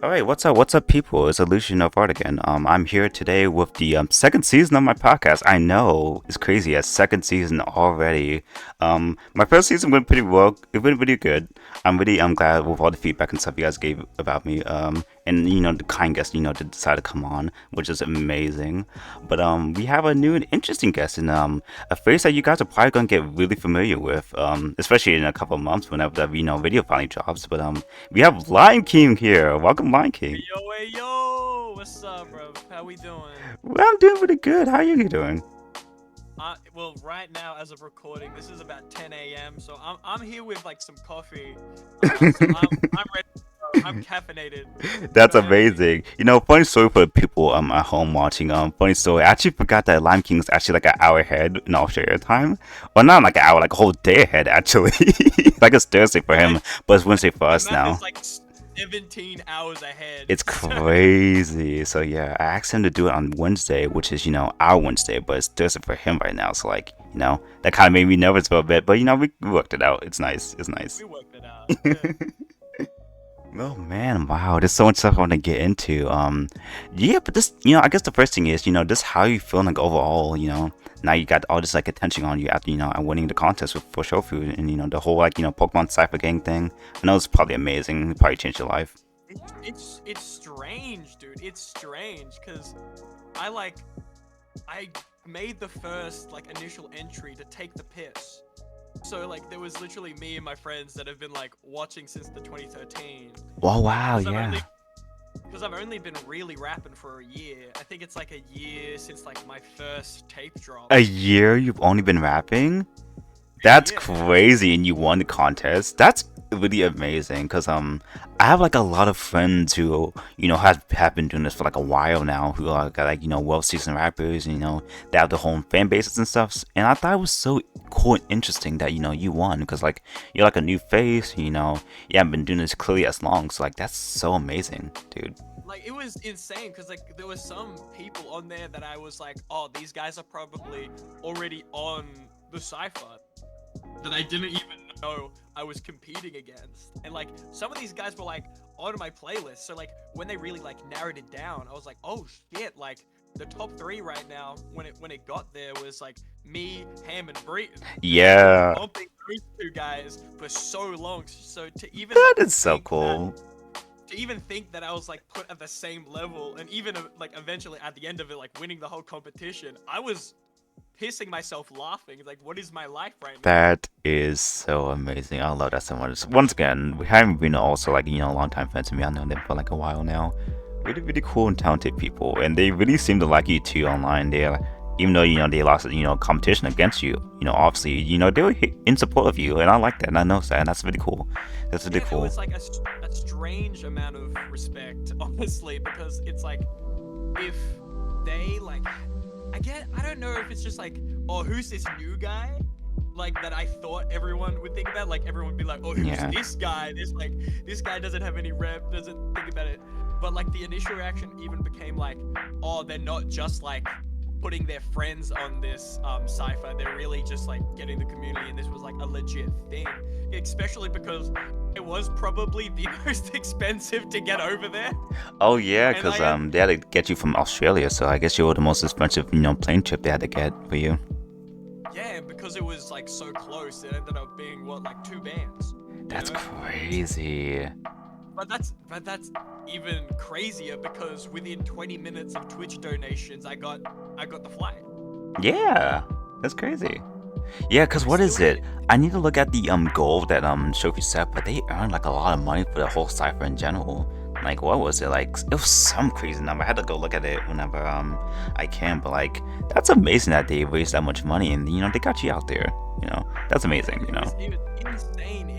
All right, what's up, people? It's Illusion of Art again. I'm here today with the second season of my podcast. I know it's crazy, a second season already. My first season went pretty well. It went really good. I'm glad with all the feedback and stuff you guys gave about me. And the kind guest to decide to come on, which is amazing. But we have a new and interesting guest, and a face that you guys are probably gonna get really familiar with. Especially in a couple of months whenever the video finally drops. But we have Lion King here. Welcome, Lion King. Hey yo, what's up, bro? How we doing? Well, I'm doing pretty good. How are you doing? Well, right now, as of recording, this is about 10 a.m. So I'm here with like some coffee. So I'm ready. I'm caffeinated. That's Go ahead. amazing. Funny story for the people at home watching. Funny story. I actually forgot that Lion King is actually like an hour ahead in Australia time. Well, not like an hour, like a whole day ahead actually. Like it's Thursday for him, but it's Wednesday for The us map now. is like 17 hours ahead. It's So, crazy. So yeah, I asked him to do it on Wednesday, which is our Wednesday, but it's Thursday for him right now. So like, that kind of made me nervous for a bit, but we worked it out. It's nice. It's nice. we worked it out. Yeah. Oh man, wow, there's so much stuff I want to get into. Yeah, but this, I guess the first thing is, just how you feeling like overall, now you got all this like attention on you after, winning the contest with for show food and the whole like, Pokemon Cypher Gang thing. I know it's probably amazing. It probably changed your life. It's strange, dude. It's strange because I like I made the first like initial entry to take the piss. So like there was literally me and my friends that have been like watching since the 2013. Oh wow, Because I've yeah. only because I've only been really rapping for a year. I think it's like a year since like my first tape drop. A year you've only been rapping? That's Yeah. crazy, and you won the contest. That's really amazing, cause I have like a lot of friends who have been doing this for like a while now, who are like well seasoned rappers, and they have their whole fan bases and stuff. And I thought it was so cool and interesting that you won, cause like you're like a new face, you haven't been doing this clearly as long. So like that's so amazing, dude. Like it was insane because like there were some people on there that I was like, oh, these guys are probably already on the cypher that I didn't even know I was competing against. And like some of these guys were like on my playlist. So like when they really like narrowed it down, I was like, oh shit, like the top three right now when it got there was like me, Ham, and Breton. Yeah, Bumping those two guys for so long. So to even that like is so think that cool. to even think that I was like put at the same level and even like eventually at the end of it like winning the whole competition, I was pissing myself laughing. Like, what is my life right now? That is so amazing. I love that so much. Once again, we haven't been also like long time friends with me. I know them for like a while now. Really, really cool and talented people, and they really seem to like you too online. Even though they lost competition against you. Obviously they were in support of you, and I like that. And I know that. And that's really cool. That's really Yeah, it cool. was like a strange amount of respect, honestly, because it's like if they like I don't know if it's just like, oh, who's this new guy? Like that I thought everyone would think about. Like everyone would be like, oh, who's Yeah. this guy? This guy doesn't have any rep, doesn't think about it. But like the initial reaction even became like, oh, they're not just like putting their friends on this cipher. They're really just like getting the community, and this was like a legit thing. Especially because it was probably the most expensive to get over there. Oh yeah, And because I had they had to get you from Australia, so I guess you were the most expensive plane trip they had to get for you. Yeah, because it was like so close, it ended up being what, like 2 bands. That's know? crazy. But that's even crazier because within 20 minutes of Twitch donations, I got the flight. Yeah, that's crazy. Yeah, cause what is it? I need to look at the goal that Shofi set, but they earned like a lot of money for the whole cipher in general. Like what was it? Like it was some crazy number. I had to go look at it whenever I can, but like that's amazing that they raised that much money and they got you out there. That's amazing. It was insane,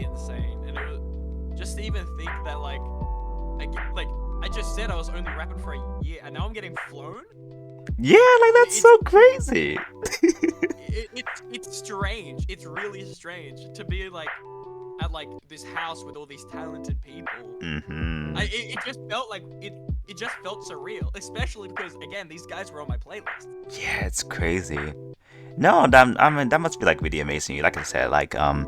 and it was just to even think that like I just said I was only rapping for a year, and now I'm getting flown. Yeah, like that's It's so crazy. it's strange. It's really strange to be like at like this house with all these talented people. Mm-hmm. It just felt like it just felt surreal, especially because again these guys were on my playlist. Yeah, it's crazy. No, I mean that must be like really amazing. Like I said, like I'm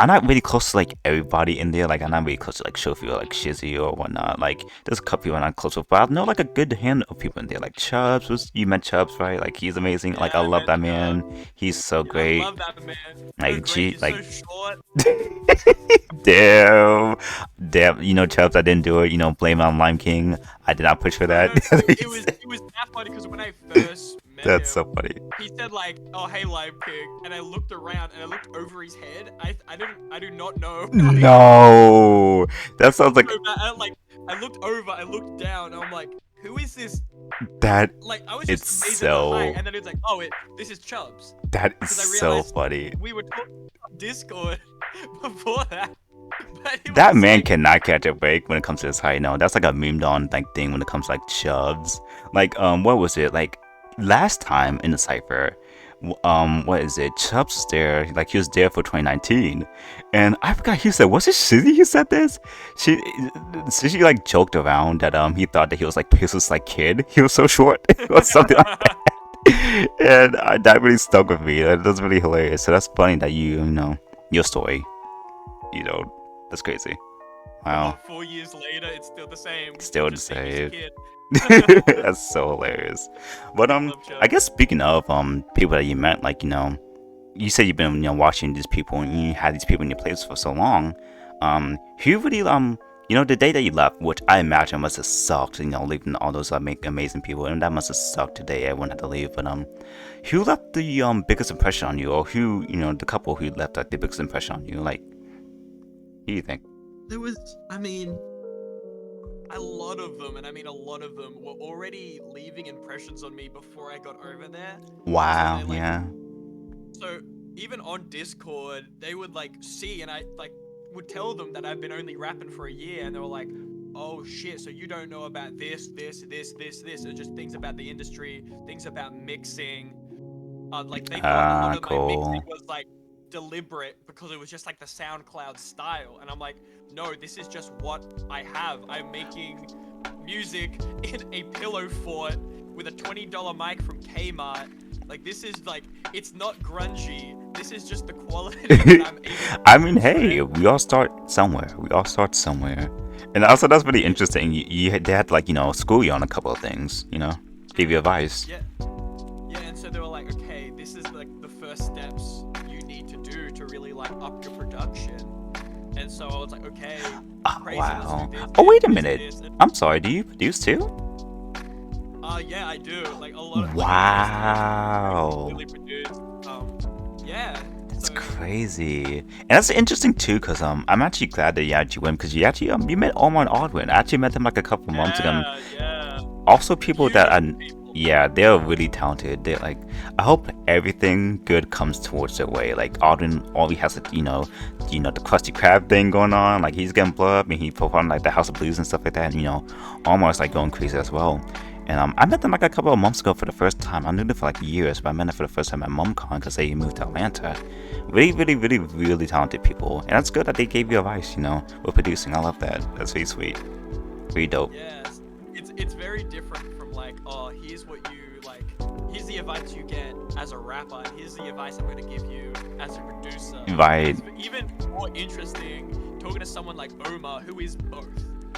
not really close to like everybody in there. Like I'm not really close to like Shofi or like Shizzy or whatnot. Like there's a couple people I'm not close with, but I know like a good hand of people in there. Like Chubbs, you met Chubbs, right? Like he's amazing. Like Yeah, I I love met that Chubb. man. He's so Yeah, I great. love that man. So Like great. G, He's like so short. damn, damn. You know Chubbs, I didn't do it. You know, blame it on Lime King. I did not push for No, that. no, it was that funny because when I first met That's him, so funny. he said like, "Oh, hey, Live Pig," and I looked around and I looked over his head. I do not know. Like, No, that I sounds looked like over, I looked over, I looked down, and I'm like, "Who is this?" that. Like, I was It's just amazed at the height, so. and then it's like, "Oh, this is Chubbs," That is because I so realized funny. we were talking on Discord before that, but it was That just man like, cannot catch a break when it comes to his height. No, that's like a memed on like thing when it comes to like Chubbs. Like what was it like last time in the cipher? What is it? Chubbs was there. Like he was there for 2019, and I forgot he said was it Shizzy who said this? She like joked around that he thought that he was like Pixel's like kid. He was so short or something like that. And that really stuck with me. That was really hilarious. So that's funny that you know your story. You know, that's crazy. and Wow, what, 4 years later, it's still the same. We still still the just think he's a same. kid. That's so hilarious. But Love I Chubbs. guess speaking of people that you met, like you said you've been watching these people and you had these people in your place for so long. Who really the day that you left, which I imagine must have sucked, leaving all those make amazing people, and that must have sucked today. Everyone had to leave, but who left the biggest impression on you, or who the couple who left like the biggest impression on you? Like, who do you think? There was, I mean, a lot of them, and I mean a lot of them were already leaving impressions on me before I got over there. So Wow, they like, yeah. so even on Discord, they would like see, and I like would tell them that I've been only rapping for a year, and they were like, "Oh shit, so you don't know about this, or just things about the industry, things about mixing." Like they thought a lot Ah, of my mixing cool. was like deliberate because it was just like the SoundCloud style, and I'm like, no, this is just what I have. I'm making music in a pillow fort with a $20 mic from Kmart. Like this is like, it's not grungy. This is just the quality that I'm able to I mean, produce, hey, right? we all start somewhere. We all start somewhere. And also, that's really Yeah, interesting. They had to, like, school you on a couple of things, give you advice. yeah, yeah. And so they were like, okay, this is like the first steps you need to do to really like up your production. And so I was like, okay, Oh, crazy, let's wow. do this, Oh, wait a this, minute. this, and I'm sorry, do you produce too? yeah, I do. Like a lot of like most of my music is Wow. completely produced. Yeah. That's So crazy. And that's interesting too, because I'm actually glad that you actually went, because you actually you met Omar and Aldwin. I actually met them like a couple months ago. yeah, yeah. Also people that Beautiful are people. yeah, they're really talented. They're like, I hope everything good comes towards their way. Like Alden, all he has to the Krusty Krab thing going on. Like he's getting blown up and he performed like the House of Blues and stuff like that. And Omar's like going crazy as well. And I met them like a couple of months ago for the first time. I knew them for like years, but I met them for the first time at MomCon because they moved to Atlanta. Really, really, really, really talented people, and that's good that they gave you advice. With producing. I love that. That's really sweet. Really dope. Yes. It's very different from like, oh, here's what you like. Here's the advice you get as a rapper. Here's the advice I'm gonna give you as a producer. Right. It's even more interesting talking to someone like Omar, who is both.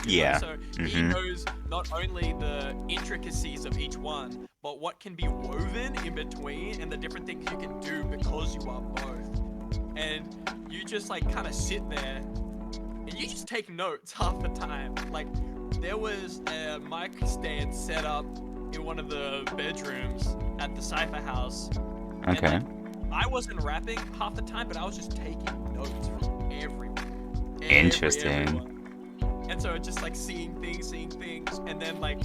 Yeah. So he knows not only the intricacies of each one, but what can be woven in between and the different things you can do because you are both. And you just like kind of sit there and you just take notes half the time. Like there was a mic stand set up in one of the bedrooms at the Cypher house. Okay. And like, I wasn't rapping half the time, but I was just taking notes from everyone. Interesting. Everyone. And so just like seeing things, and then like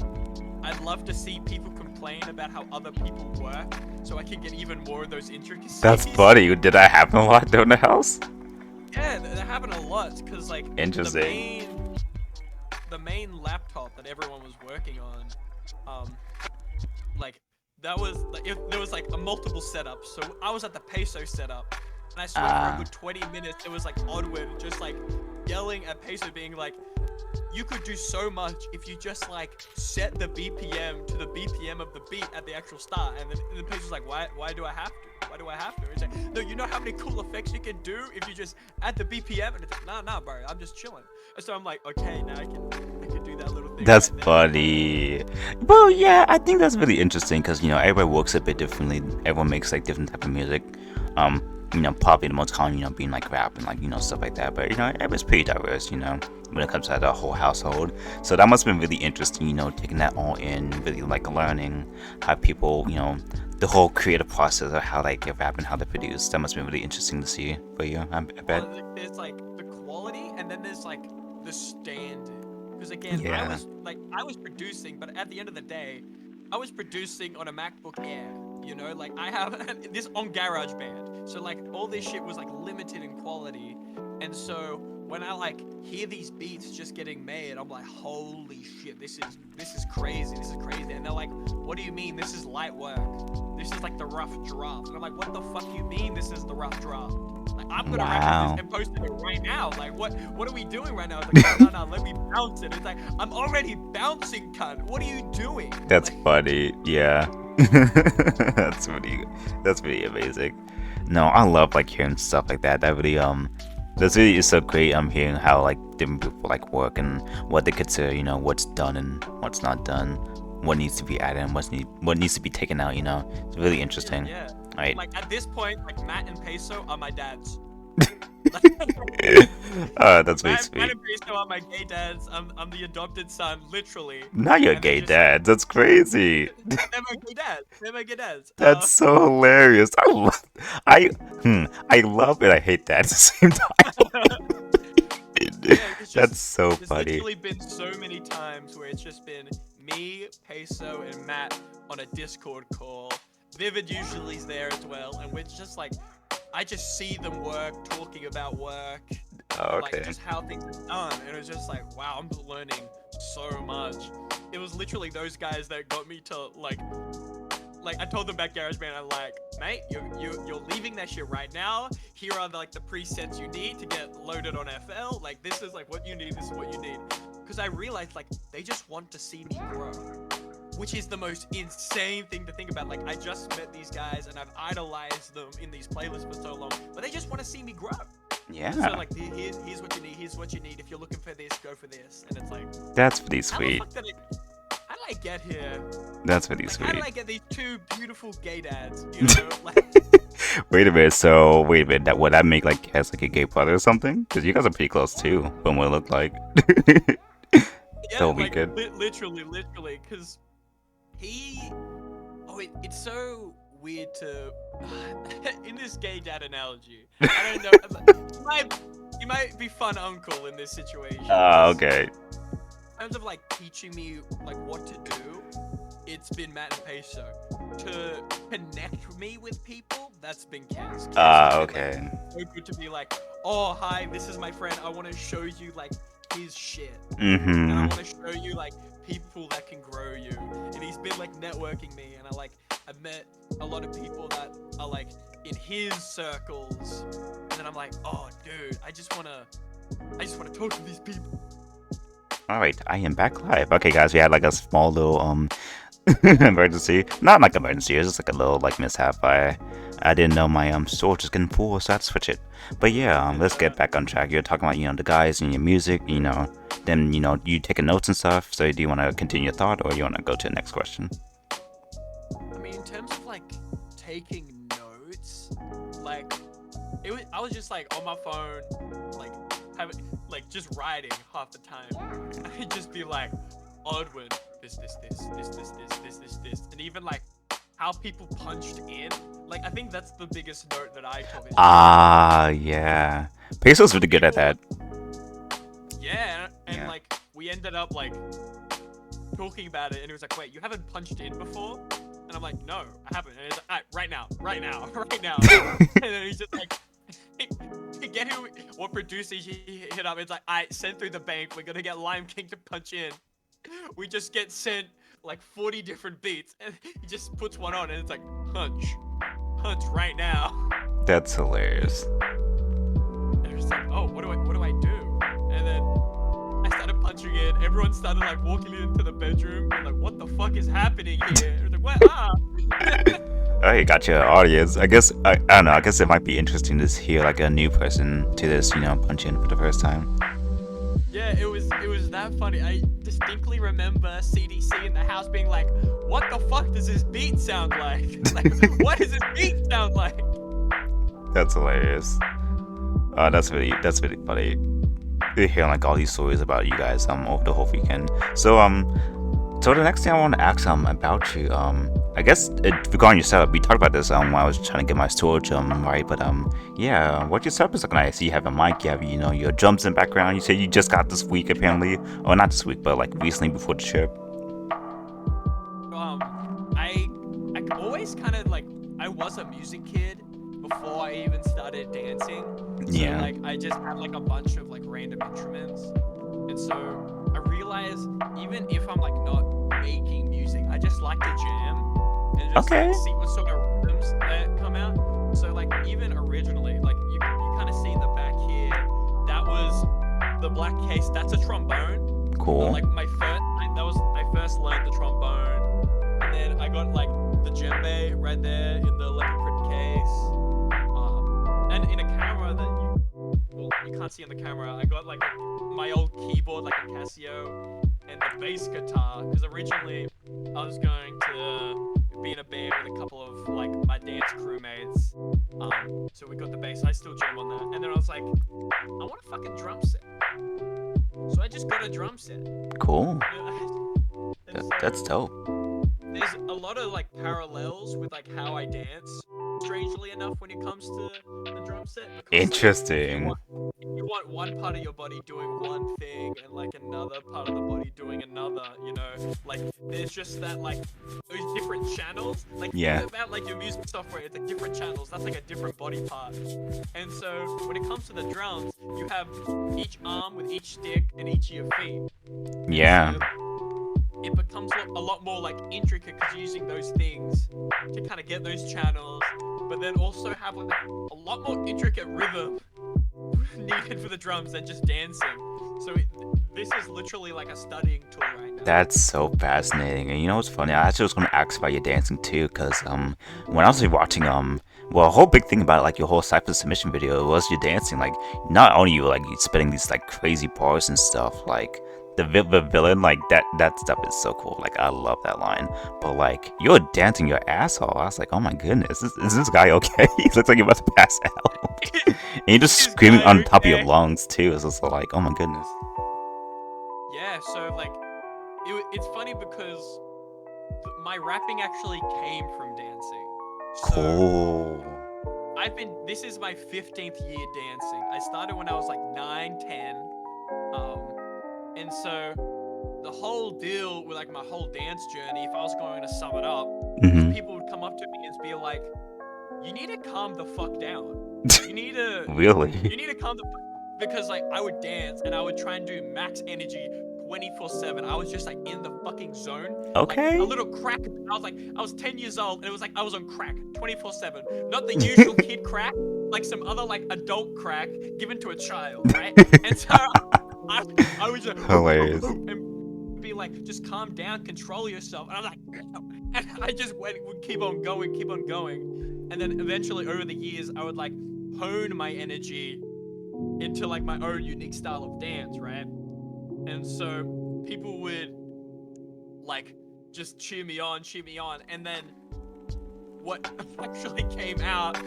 I'd love to see people complain about how other people work, so I can get even more of those intricacies. That's funny. Did that happen a lot during the house? Yeah, that happened a lot because like Interesting. the main laptop that everyone was working on, like that was like there was like a multiple setup. So I was at the Peso setup, and I swear for a good 20 minutes it was like Oddwood just like yelling at Peso, being like, you could do so much if you just like set the BPM to the BPM of the beat at the actual start, and then the person's like, why do I have to? Why do I have to? It's like, no, you know how many cool effects you can do if you just add the BPM, and it's like, nah, bro, I'm just chilling. And so I'm like, okay, now I can do that little thing. That's right funny. Well, yeah, I think that's really interesting because everybody works a bit differently. Everyone makes like different type of music. Probably the most common, being like rap and like stuff like that. But everybody's pretty diverse, when it comes to the whole household. So that must have been really interesting, taking that all in, really like learning how people, the whole creative process of how they get rap and how they produce. That must have been really interesting to see for you, I bet. Well, there's like the quality, and then there's like the standard. Because again, Yeah. I was producing, but at the end of the day, I was producing on a MacBook Air. Like I have this on GarageBand, so like all this shit was like limited in quality, and so when I like hear these beats just getting made, I'm like, holy shit, this is crazy, and they're like, what do you mean this is light work? This is like the rough draft. And I'm like, what the fuck you mean this is the rough draft? Like I'm gonna record this and post it right now. Like what are we doing right now? It's like, no, let me bounce it. It's like, I'm already bouncing, cunt. What are you doing? That's like, funny. Yeah. that's really amazing. No, I love like hearing stuff like that. That's really is so great. I'm hearing how like different people like work and what they consider, what's done and what's not done, what needs to be added and what needs to be taken out. It's really interesting. Yeah. Right. Like at this point, like Matt and Peso are my dads. That's really Matt sweet. and Peso are my gay dads. I'm the adopted son, literally. Not your And they're gay just dad. That's crazy. They're my gay dads. They're my gay dads. That's so hilarious. I love it. I hate that at the same time. Yeah, That's so there's funny. literally been so many times where it's just been me, Peso, and Matt on a Discord call. Vivid usually is there as well, and we're just like, I just see them work, talking about work, Oh, like okay. just how things are done, and it was just like, wow, I'm learning so much. It was literally those guys that got me to like I told them about GarageBand. I'm like, mate, you're leaving that shit right now. Here are the presets you need to get loaded on FL. Like this is like what you need. This is what you need. Because I realized like they just want to see me grow, which is the most insane thing to think about. Like I just met these guys and I've idolized them in these playlists for so long, but they just want to see me grow. Yeah. So like here's what you need. Here's what you need. If you're looking for this, go for this. And it's like, That's pretty sweet. how did I get here? That's pretty How sweet. did I get these two beautiful gay dads? Wait a minute. That would that make like has like a gay brother or something? Because you guys are pretty close too, from what it looked like. Yeah, That'll be like good. literally, because it's so weird to in this gay dad analogy. I don't know. He might be fun uncle in this situation. Okay. In terms of like teaching me like what to do, it's been Matt and Peso. To connect me with people, that's been Cass. Okay. So good to be like, oh hi, this is my friend. I want to show you like his shit. Mm-hmm. And I want to show you like people that can grow you. And he's been like networking me, and I've met a lot of people that are like in his circles, and then I'm like, oh dude, I just wanna talk to these people. All right, I am back live. Okay, guys, we had like a small little emergency. Not like emergency. It was just like a little like mishap. I didn't know my storage was getting full, so I had to switch it. But yeah, let's get back on track. You're talking about the guys and your music. Then you taking notes and stuff. So do you want to continue your thought, or you want to go to the next question? I mean, in terms of like taking notes, like I was just like on my phone, like just writing half the time. I'd just be like, Odwin, this, and even like how people punched in. Like I think that's the biggest note that I took. Yeah. Peso's really good at that. Yeah, and like we ended up like talking about it, and he was like, wait, you haven't punched in before? And I'm like, no, I haven't. And he's like, right now. And then he's just like, get who, what producer he hit up. It's like, send through the bank. We're gonna get Lime King to punch in. We just get sent like 40 different beats, and he just puts one on, and it's like, punch right now. That's hilarious. And it's like, oh, what do I do? And then I started punching then everyone started like walking into the bedroom and like, what the fuck is happening here? It was like, what? Oh, you got your audience. I guess I don't know. I guess it might be interesting to hear like a new person to this, punch in for the first time. Yeah, it was that funny. I distinctly remember CDC in the house being like, what the fuck does this beat sound like? Like, what does this beat sound like? That's hilarious. That's really funny. Hearing like all these stories about you guys over the whole weekend. So the next thing I want to ask about you I guess regarding your setup, we talked about this when I was trying to get my storage right, but yeah, what your setup is looking like? I see you have a mic, you have your drums in the background. You said you just got this week apparently, or not this week, but like recently before the trip. I always kind of like, I was a music kid before I even started dancing. So, Yeah. like, I just had like a bunch of like random instruments, and so I realized even if I'm like not making music, I just like to jam and just Okay. like, see what sort of rhythms that come out. So like even originally, like you kind of see in the back here, that was the black case. That's a trombone. Cool. Like I first learned the trombone, and then I got like the djembe right there in the leopard case, and in a camera that you can't see on the camera, I got like my old keyboard, like a Casio, and the bass guitar, because originally I was going to be in a band with a couple of like my dance crewmates, so we got the bass. I still jam on that, and then I was like, I want a fucking drum set, so I just got a drum set. Cool. And so That's dope. there's a lot of like parallels with like how I dance, strangely enough, when it comes to the drum set. Because, like, Interesting. you want one part of your body doing one thing and like another part of the body doing another, like there's just that like those different channels, like Yeah. think about like your music software, it's like different channels, that's like a different body part. And so when it comes to the drums, you have each arm with each stick and each of your feet. Yeah. So it becomes a lot more like intricate because you're using those things to kind of get those channels, but then also have like a lot more intricate rhythm needed for the drums than just dancing. So this is literally like a studying tool right now. That's so fascinating. And you know what's funny? I actually was going to ask about your dancing too, because when I was watching well, a whole big thing about like your whole cypher submission video was your dancing. Like not only you like spitting these like crazy bars and stuff, like the villain, like that stuff is so cool. Like I love that line. But like you're dancing your ass off. I was like, oh my goodness, is this guy okay? He looks like he's about to pass out. And you're just Is screaming guy on top of your okay? lungs too. It's just like, oh my goodness. Yeah, so like it's funny because my rapping actually came from dancing. So Cool. this is my 15th year dancing. I started when I was like 9, 10. And so the whole deal with like my whole dance journey, if I was going to sum it up, Mhm. people would come up to me and be like, you need to calm the fuck down. You need to Really? calm the fuck, because like I would dance and I would try and do max energy 24/7. I was just like in the fucking zone. Okay. Like a little crack. I was 10 years old and it was like I was on crack 24/7. Not the usual kid crack, like some other like adult crack given to a child, right? And so I was just Hilarious. and be like, just calm down, control yourself. And I'm like, and I just would keep on going. And then eventually over the years, I would like hone my energy into like my own unique style of dance, right? And so people would like just cheer me on. And then what actually came out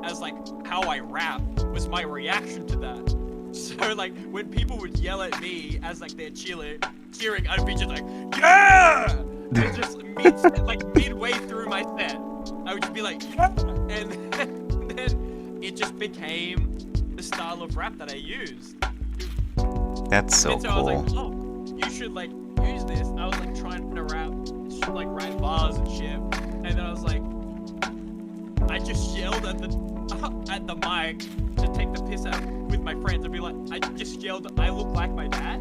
as like how I rap was my reaction to that. So like when people would yell at me as like they're cheering, I'd be just like, yeah! And just midway through my set, I would just be like, yeah! And then it just became the style of rap that I used. That's so And so cool. I was like, oh, you should like use this. I was like trying to rap, like write bars and shit. And then I was like, I just yelled at the mic to take the piss out with my friends and be like, I just yelled, I look like my dad.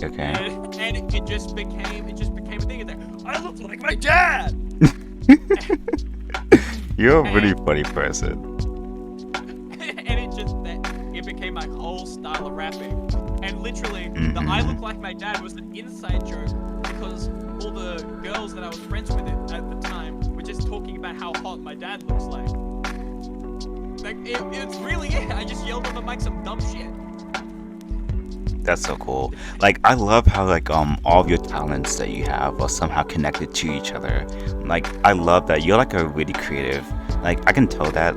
Okay. And it just became a thing. It's like, I look like my dad. You're a really funny person. And it became my whole style of rapping. And literally, the I look like my dad was an inside joke because all the girls that I was friends with at the time were just talking about how hot my dad looks like. Like, it's really it. I just yelled on the mic some dumb shit. That's so cool. Like, I love how like all of your talents that you have are somehow connected to each other. Like, I love that you're like a really creative. Like, I can tell that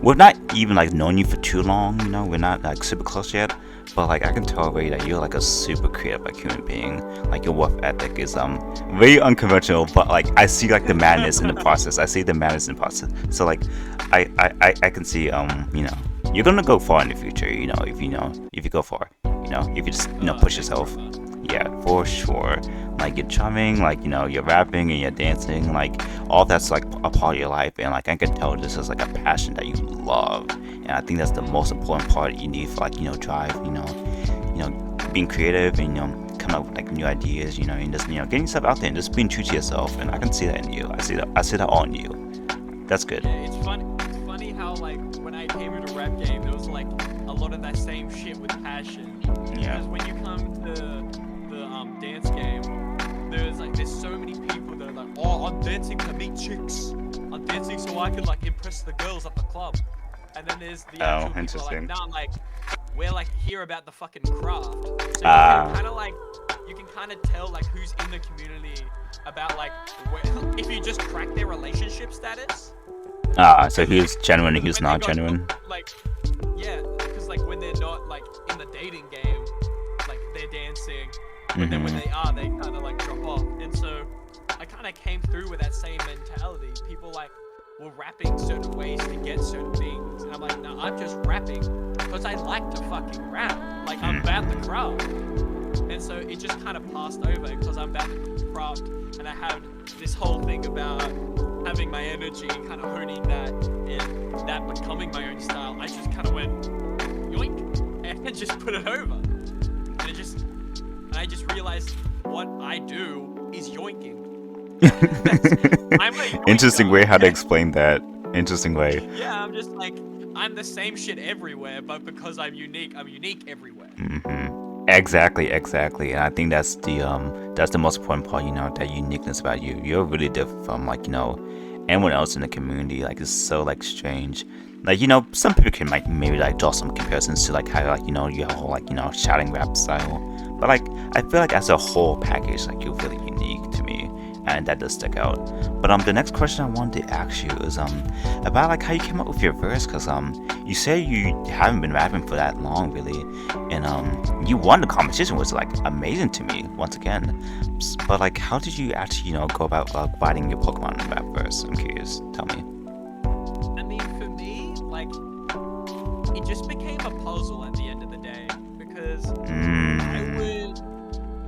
we've not even like known you for too long. You know, we're not like super close yet. But like, I can tell already that you're like a super creative like human being. Like, your work ethic is very unconventional. But like, I see like the madness in the process. I see the madness in the process. So like, I can see you know, you're gonna go far in the future. You know, if you go far. You know, if you just push yourself. Yeah, for sure. Like, you're charming, like, you know, you're rapping and you're dancing, like, all that's like a part of your life, and like I can tell this is like a passion that you love, and I think that's the most important part you need for like, you know, drive, you know, being creative and, you know, coming up with like new ideas, you know, and just, you know, getting stuff out there and just being true to yourself, and I can see that in you. I see that all in you. That's good. Yeah, it's funny how like when I came into rap game, there was like a lot of that same shit with passion. Yeah. Because when you come to the dance game, there's so many people that are like, oh, I'm dancing to meet chicks. I'm dancing so I can like impress the girls at the club. And then there's the actual people interesting. like, nah, like we're like here about the fucking craft. So you can kind of tell like who's in the community about like if you just track their relationship status. So who's genuine and who's not genuine? Like, yeah, because like when they're not like in the dating game, like they're dancing, but then when they are, they kind of like drop off. And so I kind of came through with that same mentality. People like were rapping certain ways to get certain things, and I'm like, no, I'm just rapping because I like to fucking rap. Like, I'm about the craft. And so it just kind of passed over because I'm about the craft, and I had this whole thing about having my energy and kind of honing that and that becoming my own style. I just kind of went yoink and just put it over, and I just realized what I do is yoinking. I'm a yoinker. Interesting way how to explain that. Interesting way. Yeah, I'm just like, I'm the same shit everywhere, but because I'm unique everywhere. Exactly. And I think that's the most important part, you know, that uniqueness about you. You're really different from like, you know, anyone else in the community. Like, it's so like strange. Like, you know, some people can like maybe like draw some comparisons to like how like, you know, you have a whole like, you know, shouting rap style. But like, I feel like as a whole package, like, you're really unique to me, and that does stick out. But the next question I wanted to ask you is about like how you came up with your verse, because you say you haven't been rapping for that long really, and you won the competition, which was like amazing to me once again. But like, how did you actually, you know, go about writing your Pokemon rap verse? I'm curious. Tell me. I mean, for me, like, it just became a puzzle at the end of the day, because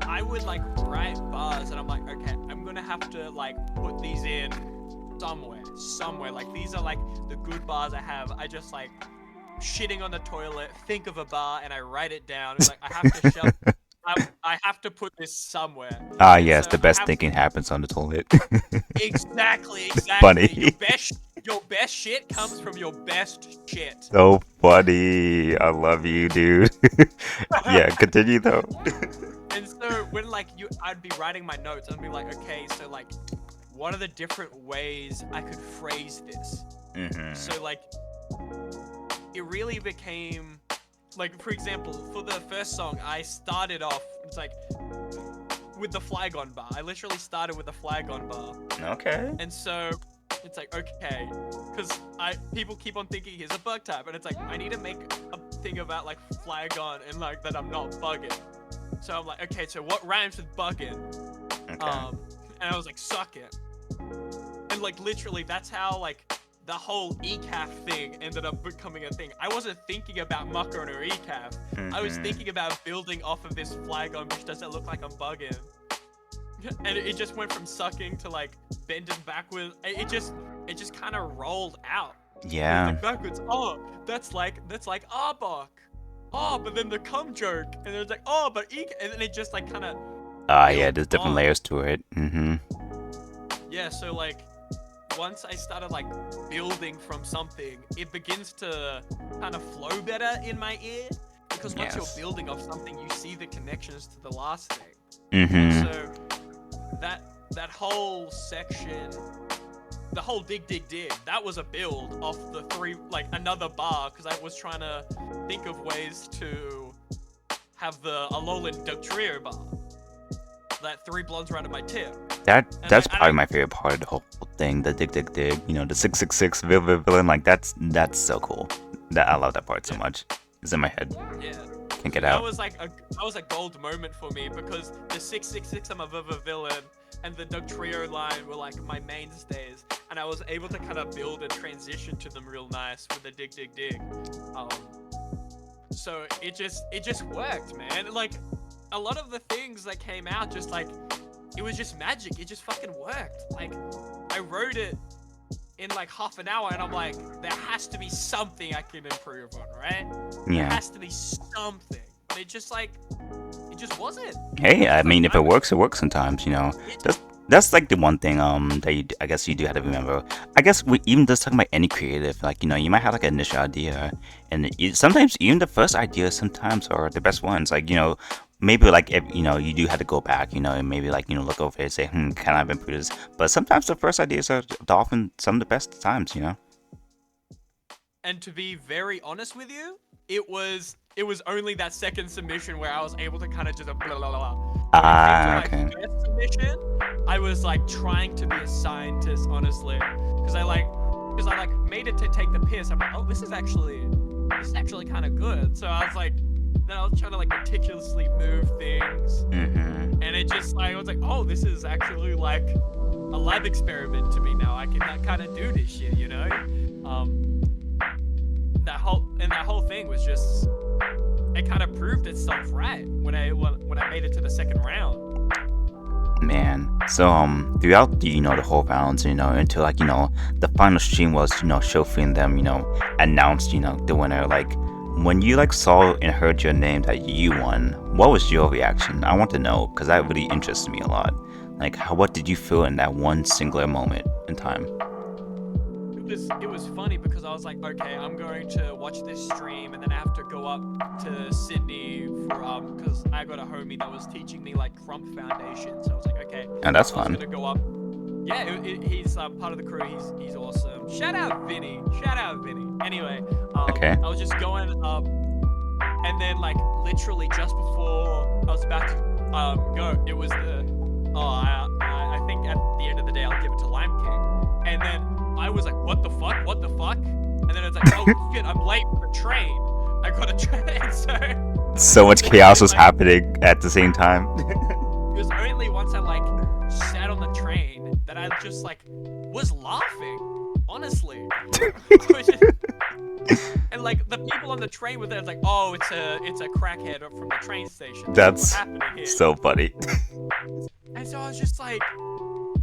I would like write bars and I'm like, okay, I'm gonna have to like put these in somewhere. Like, these are like the good bars I have. I just like shitting on the toilet, think of a bar, and I write it down. It's like, I have to shove. I have to put this somewhere. Yes, so the best thinking happens on the toilet. Exactly. Funny. Your best shit comes from your best shit. So funny. I love you, dude. Yeah, continue though. And so when like I'd be writing my notes, I'd be like, okay, so like, what are the different ways I could phrase this? So like, it really became like, for example, for the first song, I started off, it's like, with the flag on bar. I literally started with the flag on bar. Okay. And so it's like, okay, because people keep on thinking here's a bug type, and it's like, I need to make a thing about like flag on and like that I'm not bugging. So I'm like, okay, so what rhymes with bugging? Okay. And I was like, suck it. And like, literally, that's how like the whole ECAF thing ended up becoming a thing. I wasn't thinking about muckering or ECAF. I was thinking about building off of this flag on, which doesn't look like I'm bugging. And it just went from sucking to like bending backwards. It just kind of rolled out. Yeah. Like backwards. Oh, that's like Arbok. Oh, but then the cum joke, and it's like, oh, but and then it just like kind of. Yeah, there's different layers to it. Yeah, so like, once I started like building from something, it begins to kind of flow better in my ear, because because once you're Yes. building off something, you see the connections to the last thing. Mm-hmm. So that whole section, the whole dig, that was a build off the three, like another bar, because I was trying to think of ways to have the Alolan Dugtrio bar. That 3 blondes right at my tip. That's probably my favorite part of the whole thing. The dig. You know, the 666 villain. Like that's so cool. That I love that part so much. It's in my head. Yeah. Can't get That out. was a gold moment for me, because the 666 I'm a villain and the Dugtrio line were like my mainstays, and I was able to kind of build and transition to them real nice with the dig. So it just worked, man. Like a lot of the things that came out, just like, it was just magic. It just fucking worked. Like, I wrote it in like half an hour, and I'm like, there has to be something I can improve on, right? There Yeah. has to be something. But it just wasn't. Hey, I mean, if it works sometimes. You know, that's like the one thing that I guess you do have to remember. I guess we even just talking about any creative, like, you know, you might have like an initial idea, and sometimes even the first ideas sometimes are the best ones. Like, you know, maybe like if, you know, you do have to go back, you know, and maybe like, you know, look over it and say, can I improve this? But sometimes the first ideas are often some of the best times, you know. And to be very honest with you, it was only that second submission where I was able to kind of just blah blah blah. Okay. First submission, I was like trying to be a scientist, honestly, because I made it to take the piss. I'm like, oh, this is actually kind of good. So I was like, then I was trying to like meticulously move things, Mm-hmm. and it just like, I was like, oh, this is actually like a lab experiment to me now. I can kind of do this shit, you know. That whole thing was just, it kind of proved itself right when I made it to the second round. Man, so throughout the, you know, the whole rounds, you know, until like, you know, the final stream was, you know, Shofin them, you know, announced, you know, the winner. Like, when you like saw and heard your name that you won, what was your reaction? I want to know, because that really interests me a lot. Like, what did you feel in that one singular moment in time? It was funny, because I was like, okay, I'm going to watch this stream, and then I have to go up to Sydney for because I got a homie that was teaching me like Crump Foundation. So I was like, okay, And that's I was fun. gonna go up. Yeah, he's part of the crew. He's awesome. Shout out Vinny. Anyway, Okay. I was just going up, and then like literally just before I was about to go, it was I think at the end of the day I'll give it to Lime King, and then I was like, what the fuck? And then it's like, oh shit, I'm late for the train. I got a train, So much chaos was happening at the same time. It was only once I like sat on the train that I just like was laughing, honestly. And like the people on the train were there, like, oh, it's a crackhead from the train station. That's what's happening here. so funny. And so I was just like,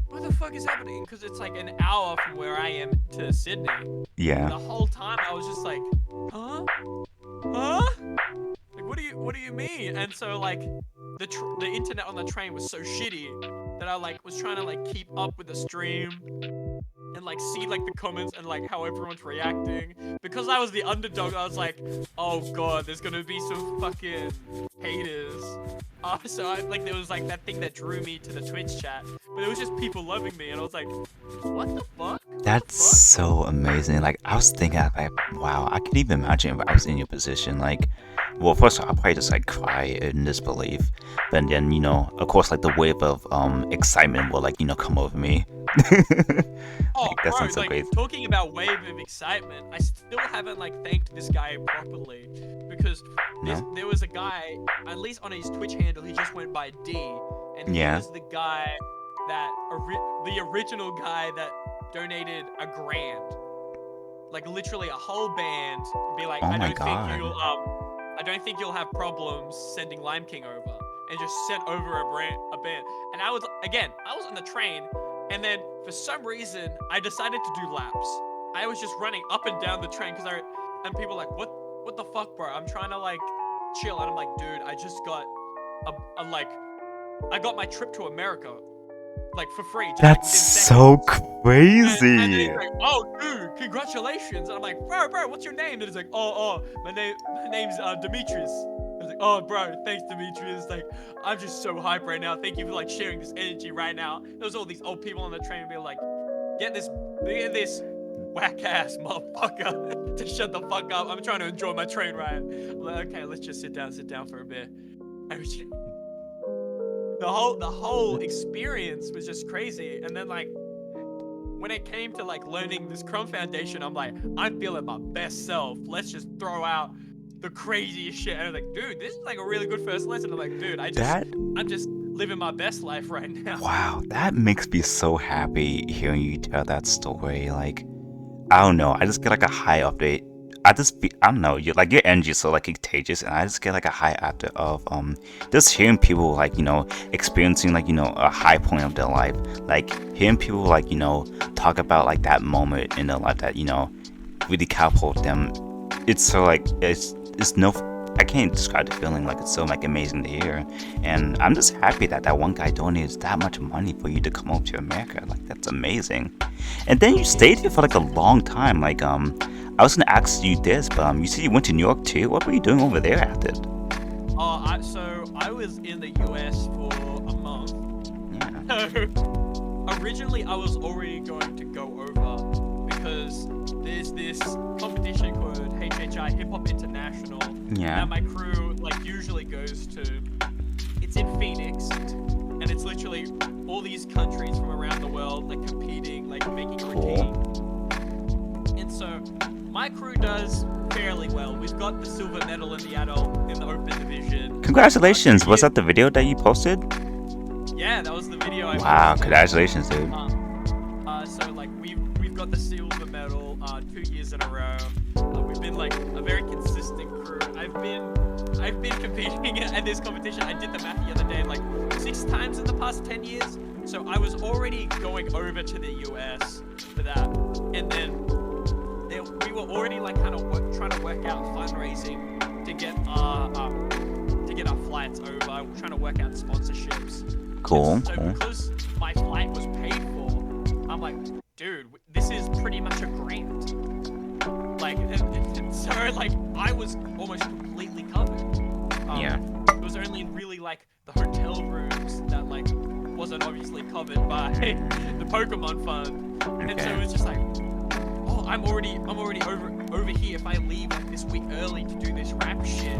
what the fuck is happening? Because it's like an hour from where I am to Sydney. Yeah. The whole time I was just like, huh? Like, what do you mean? And so like the internet on the train was so shitty that I like was trying to like keep up with the stream and like see like the comments and like how everyone's reacting. Because I was the underdog, I was like, oh god, there's gonna be some fucking haters. So I like, there was like that thing that drew me to the Twitch chat, but it was just people loving me, and I was like, what the fuck? That's so amazing. Like, I was thinking, like, wow, I could even imagine if I was in your position. Like, well, first of all, I'll probably just like cry in disbelief. But then, you know, of course, like the wave of excitement will like, you know, come over me. Oh, Like, that bro, sounds so like great. talking about wave of excitement, I still haven't like thanked this guy properly, because No? there was a guy, at least on his Twitch handle, he just went by D, and Yeah. he was the guy that the original guy that donated $1,000, like literally a whole band, be like, Oh I my don't God. think you'll have problems sending Lime King over, and just sent over a band. And I was on the train, and then for some reason I decided to do laps. I was just running up and down the train and people were like, what the fuck, bro? I'm trying to like chill, and I'm like, dude, I just got I got my trip to America. like for free. Just, That's so And then crazy. he's like, "Oh, dude, congratulations!" And I'm like, "Bro, what's your name?" And he's like, "Oh, my name's Demetrius." I was like, "Oh, bro, thanks, Demetrius. Like, I'm just so hyped right now. Thank you for like sharing this energy right now." There was all these old people on the train being like, "Get this whack ass motherfucker to shut the fuck up. I'm trying to enjoy my train ride." I'm like, "Okay, let's just sit down for a bit." The whole experience was just crazy. And then like when it came to like learning this Crumb Foundation, I'm like, I'm feeling my best self. Let's just throw out the craziest shit. And I was like, dude, this is like a really good first lesson. I'm like, dude, I'm just living my best life right now. Wow, that makes me so happy hearing you tell that story. Like, I don't know, I just get like a high update. I don't know, your energy is so like contagious, and I just get like a high after of just hearing people like experiencing like a high point of their life, like hearing people like talk about like that moment in their life that really catapult them. It's so like it's no, I can't describe the feeling. Like, it's so like amazing to hear, and I'm just happy that that one guy donated that much money for you to come over to America. Like, that's amazing. And then you stayed here for like a long time. Like, I was gonna ask you this, but you said you went to New York too. What were you doing over there after it? So I was in the US for a month. Yeah. So originally I was already going to go over because there's this competition called HHI Hip Hop International. Yeah. That my crew like usually goes to. It's in Phoenix, and it's literally all these countries from around the world like competing, like making a team. And so my crew does fairly well. We've got the silver medal in the adult in the open division. Congratulations! Was that the video that you posted? Yeah, that was the video I Wow! posted. Congratulations, dude. So like we've got the silver medal 2 years in a row. We've been like a very consistent crew. I've been competing at this competition. I did the math the other day, like 6 times in the past 10 years. So I was already going over to the US for that, and then we were already like kind of trying to work out fundraising to get our flights over. We're trying to work out sponsorships. Cool. So because my flight was paid for, I'm like, dude, this is pretty much a grant. Like, and so like I was almost completely covered. Yeah. It was only really like the hotel rooms that like wasn't obviously covered by the Pokemon fund, and so it was just like, oh, I'm already over here. If I leave like this week early to do this rap shit,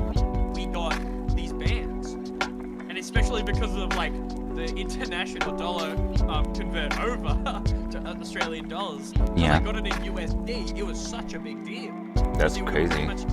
we got these bands, and especially because of like the international dollar convert over to Australian dollars. Yeah. I got it in USD. It was such a big deal. That's It crazy. pretty much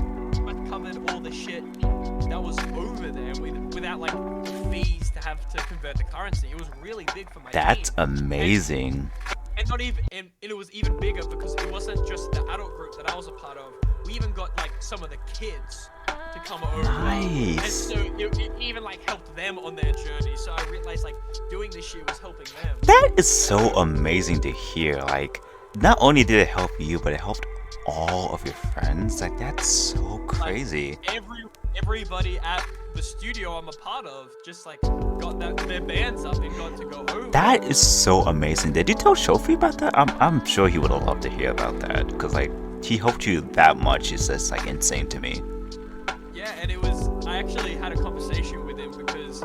covered all the shit that was over there without like the fees to have to convert the currency. It was really big for my That's team. amazing. And not even, and it was even bigger because it wasn't just the adult group that I was a part of. We even got like some of the kids to come over. Nice. And so it even like helped them on their journey. So I realized like doing this shit was helping them. That is so amazing to hear. Like, not only did it help you, but it helped all of your friends. Like, that's so crazy. Like, everybody at the studio I'm a part of just like got their bands up and got to go over. That is so amazing. Did you tell Shofi about that? I'm sure he would have loved to hear about that, because like he helped you that much. It's just like insane to me. Yeah, and I actually had a conversation with him because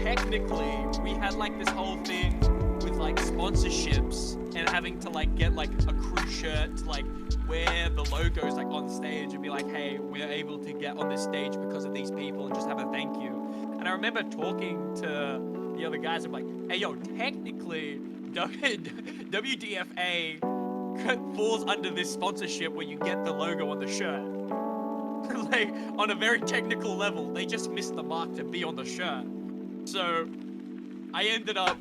technically we had like this whole thing with like sponsorships and having to like get like a crew shirt to like wear the logos like on stage and be like, hey, we're able to get on this stage because of these people, and just have a thank you. And I remember talking to the other guys, I'm like, hey yo, technically WDFA falls under this sponsorship where you get the logo on the shirt. Like, on a very technical level, they just missed the mark to be on the shirt. So what I ended up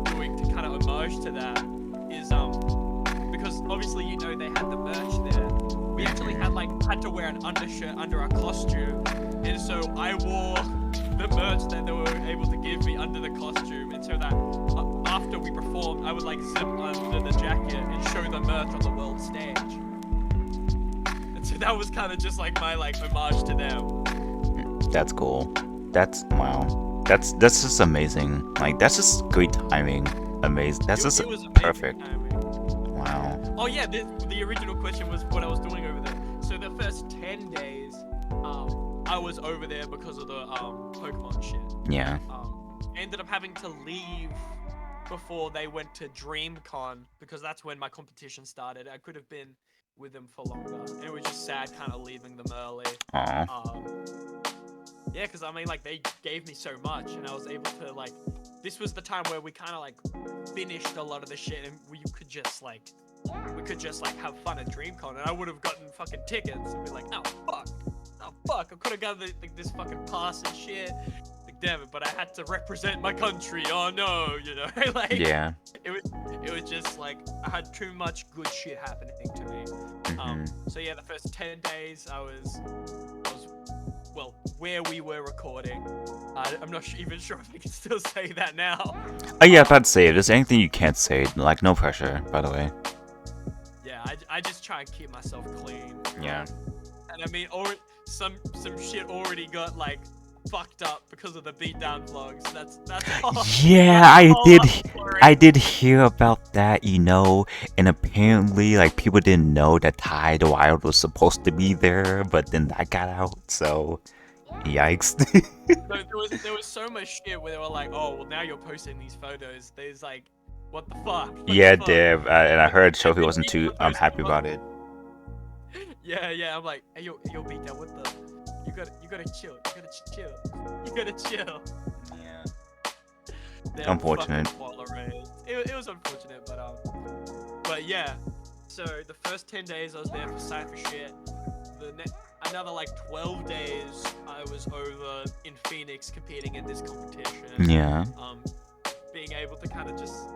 doing to kind of emerge to that is because obviously they had the merch there. We actually had to wear an undershirt under our costume, and so I wore the merch that they were able to give me under the costume, and so that after we performed, I would like zip under the jacket and show the merch on the world stage. And so that was kind of just like my like homage to them. That's cool. That's wow. That's just amazing. Like that's just great timing. Amazing. That's just It was amazing perfect. timing. Wow. Oh yeah, the original question was what I was doing over there. So the first 10 days, I was over there because of the Pokemon shit. Yeah. Ended up having to leave before they went to DreamCon because that's when my competition started. I could have been with them for longer. And it was just sad kind of leaving them early. Aw. Yeah, because I mean, like, they gave me so much, and I was able to, like, this was the time where we kind of, like, finished a lot of the shit, and we could just, like, have fun at DreamCon, and I would have gotten fucking tickets, and be like, oh, fuck, I could have gotten, like, this fucking pass and shit. Like, damn it, but I had to represent my country, oh no, you know, like, Yeah. It was just, like, I had too much good shit happening to me. So yeah, the first 10 days, I was well, where we were recording. I'm not even sure if I can still say that now. Oh yeah, if I'd say if there's anything you can't say, like no pressure, by the way. Yeah, I just try and keep myself clean. Yeah. And I mean, some shit already got like fucked up because of the beatdown vlogs. That's all. Yeah, I did hear about that, you know, and apparently like people didn't know that Ty the Wild was supposed to be there, but then that got out, so yikes. There was so much shit where they were like, oh well now you're posting these photos. There's like, what the fuck? Yeah, Dev, and I heard Sophie wasn't too happy about it. Yeah, I'm like, hey, yo, beatdown, what the? You gotta chill. You gotta chill. Yeah. Unfortunate. It was unfortunate, but yeah. So the first 10 days I was there for cypher shit. Another like 12 days I was over in Phoenix competing in this competition. Yeah. Being able to kind of just,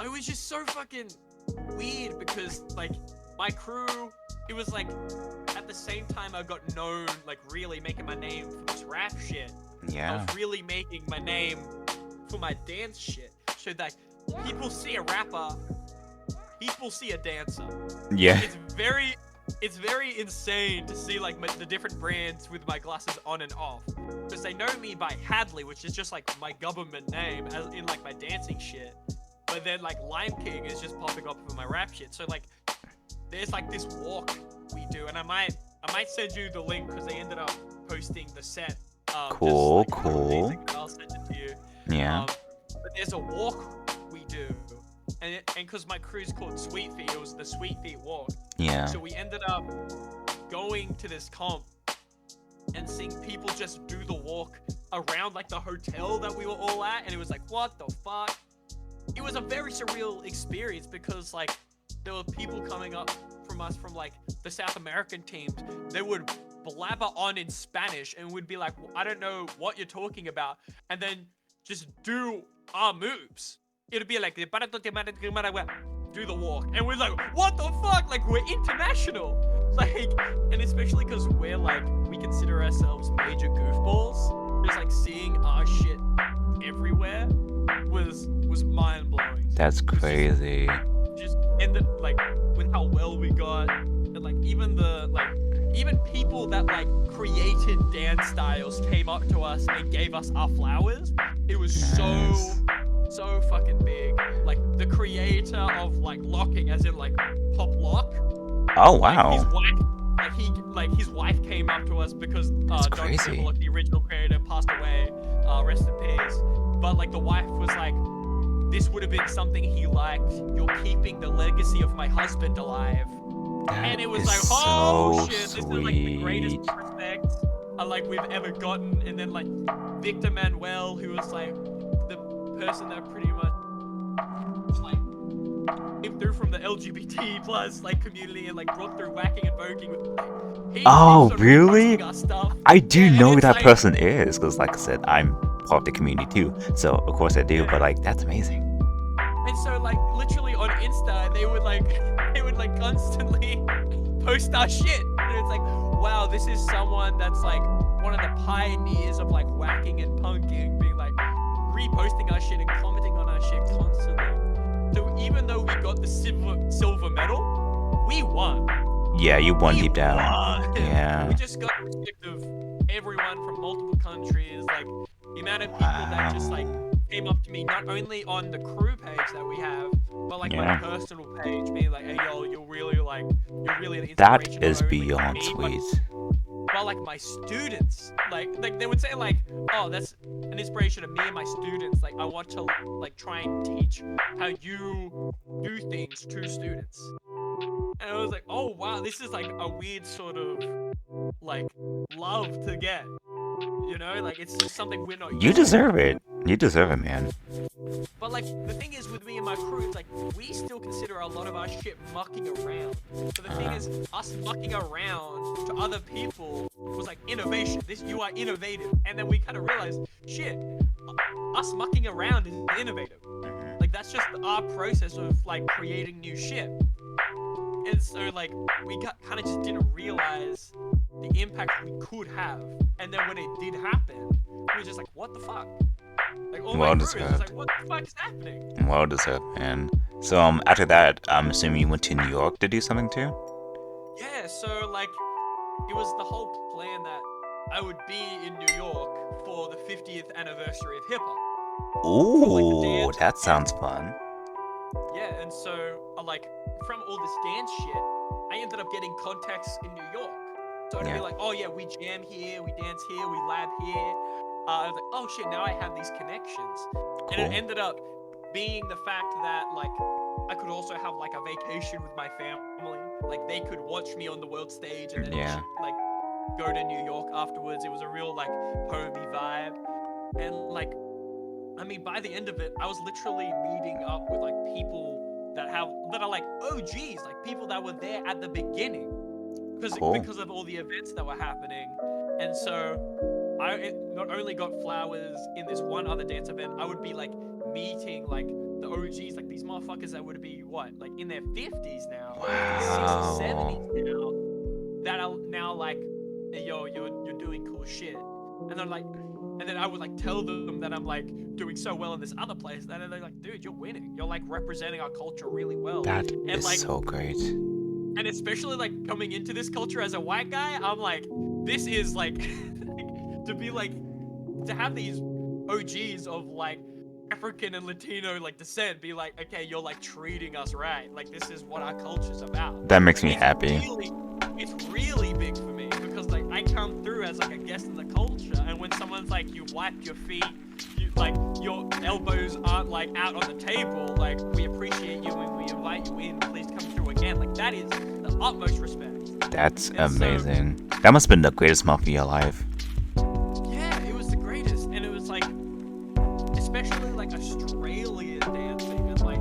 it was just so fucking weird because like my crew, it was like at the same time I got known, like really making my name for this rap shit. Yeah. I was really making my name for my dance shit. So that people see a rapper, people see a dancer. Yeah. It's very insane to see like the different brands with my glasses on and off. Because they know me by Hadley, which is just like my government name, as in like my dancing shit. But then like Lime King is just popping up for my rap shit. So like there's like this walk we do, and I might send you the link because they ended up posting the set. Cool. I'll send it to you. Yeah. But there's a walk we do, and because my crew's called Sweet Feet, it was the Sweet Feet walk. Yeah. So we ended up going to this comp and seeing people just do the walk around like the hotel that we were all at, and it was like, what the fuck? It was a very surreal experience because like there were people coming up from us from like the South American teams. They would blabber on in Spanish and would be like, I don't know what you're talking about, and then just do our moves. It'd be like, do the walk, and we're like, what the fuck? Like, we're international. Like, and especially because we're like, we consider ourselves major goofballs. Just like seeing our shit everywhere was mind blowing. That's crazy. Just ended like with how well we got, and like even people that like created dance styles came up to us and gave us our flowers. It was so fucking big. Like the creator of like locking, as in like pop lock. Oh wow. His wife came up to us because That's Don crazy. Trimble, the original creator, passed away. Rest in peace. But like the wife was like, this would have been something he liked. You're keeping the legacy of my husband alive. And it was like, oh shit, this is like the greatest respect we've ever gotten. And then like Victor Manuel, who was like the person that pretty much like came through from the LGBT plus like community and like brought through whacking and voguing. Oh really? I do Yeah, know and who that it's person is, because like I said, I'm part of the community too. So of course I do, Yeah. but like that's amazing. And so like literally on Insta, they would like constantly post our shit. And it's like, wow, this is someone that's like one of the pioneers of like whacking and punking, being like reposting our shit and commenting on our shit constantly. So even though we got the silver medal, we won. Yeah, you won deep down. won. Yeah. We just got respect of everyone from multiple countries. Like The amount of people that just like came up to me, not only on the crew page that we have, but like my Yeah. personal page, being like, "Hey yo, you're really an That inspiration is not only beyond for me, sweet. but like my students." Like they would say like, "Oh, that's an inspiration to me and my students. Like I want to like try and teach how you do things to students." And I was like, "Oh wow, this is like a weird sort of like love to get." You know, like it's just something we're not You used to. deserve it. You deserve it, man. But like the thing is with me and my crew, it's like we still consider a lot of our shit mucking around. So the thing is, us mucking around to other people was like innovation. You are innovative, and then we kind of realized, shit, us mucking around is innovative. Like that's just our process of like creating new shit. And so like we kind of just didn't realize the impact we could have. And then when it did happen, we were just like, what the fuck? Like all Well my crew is just deserved. like, what the fuck is happening? Well deserved, man. So after that, I'm assuming you went to New York to do something too. Yeah, so like it was the whole plan that I would be in New York for the 50th anniversary of hip hop. Ooh, that sounds fun. Yeah, and so like from all this dance shit, I ended up getting contacts in New York. So it'd be like, oh yeah, we jam here, we dance here, we lab here. I was like, oh shit, now I have these connections. Cool. And it ended up being the fact that like I could also have like a vacation with my family. Like they could watch me on the world stage and then like go to New York afterwards. It was a real like homey vibe. And like I mean by the end of it, I was literally meeting up with like people that are like OGs, like people that were there at the beginning. Because of all the events that were happening. And so I not only got flowers in this one other dance event, I would be like meeting like the OGs, like these motherfuckers that would be what, like in their 50s now, 60s, 70s now, that are now like, hey, yo, you're doing cool shit. And they're like, and then I would like tell them that I'm like doing so well in this other place, and they're like, dude, you're winning. You're like representing our culture really well. That and is like, so great. And especially like coming into this culture as a white guy, I'm like, this is like, to be like, to have these OGs of like African and Latino like descent be like, okay, you're like treating us right. Like this is what our culture's about. That makes like, me happy. It's really big for me because like I come through as like a guest in the culture, and when someone's like, you wipe your feet, you like your elbows aren't like out on the table, like we appreciate you and we invite you in, please come through again. Like that is the utmost respect. That's amazing. So, that must have been the greatest month of your life. Yeah, it was the greatest, and it was like, especially like Australian dancing and like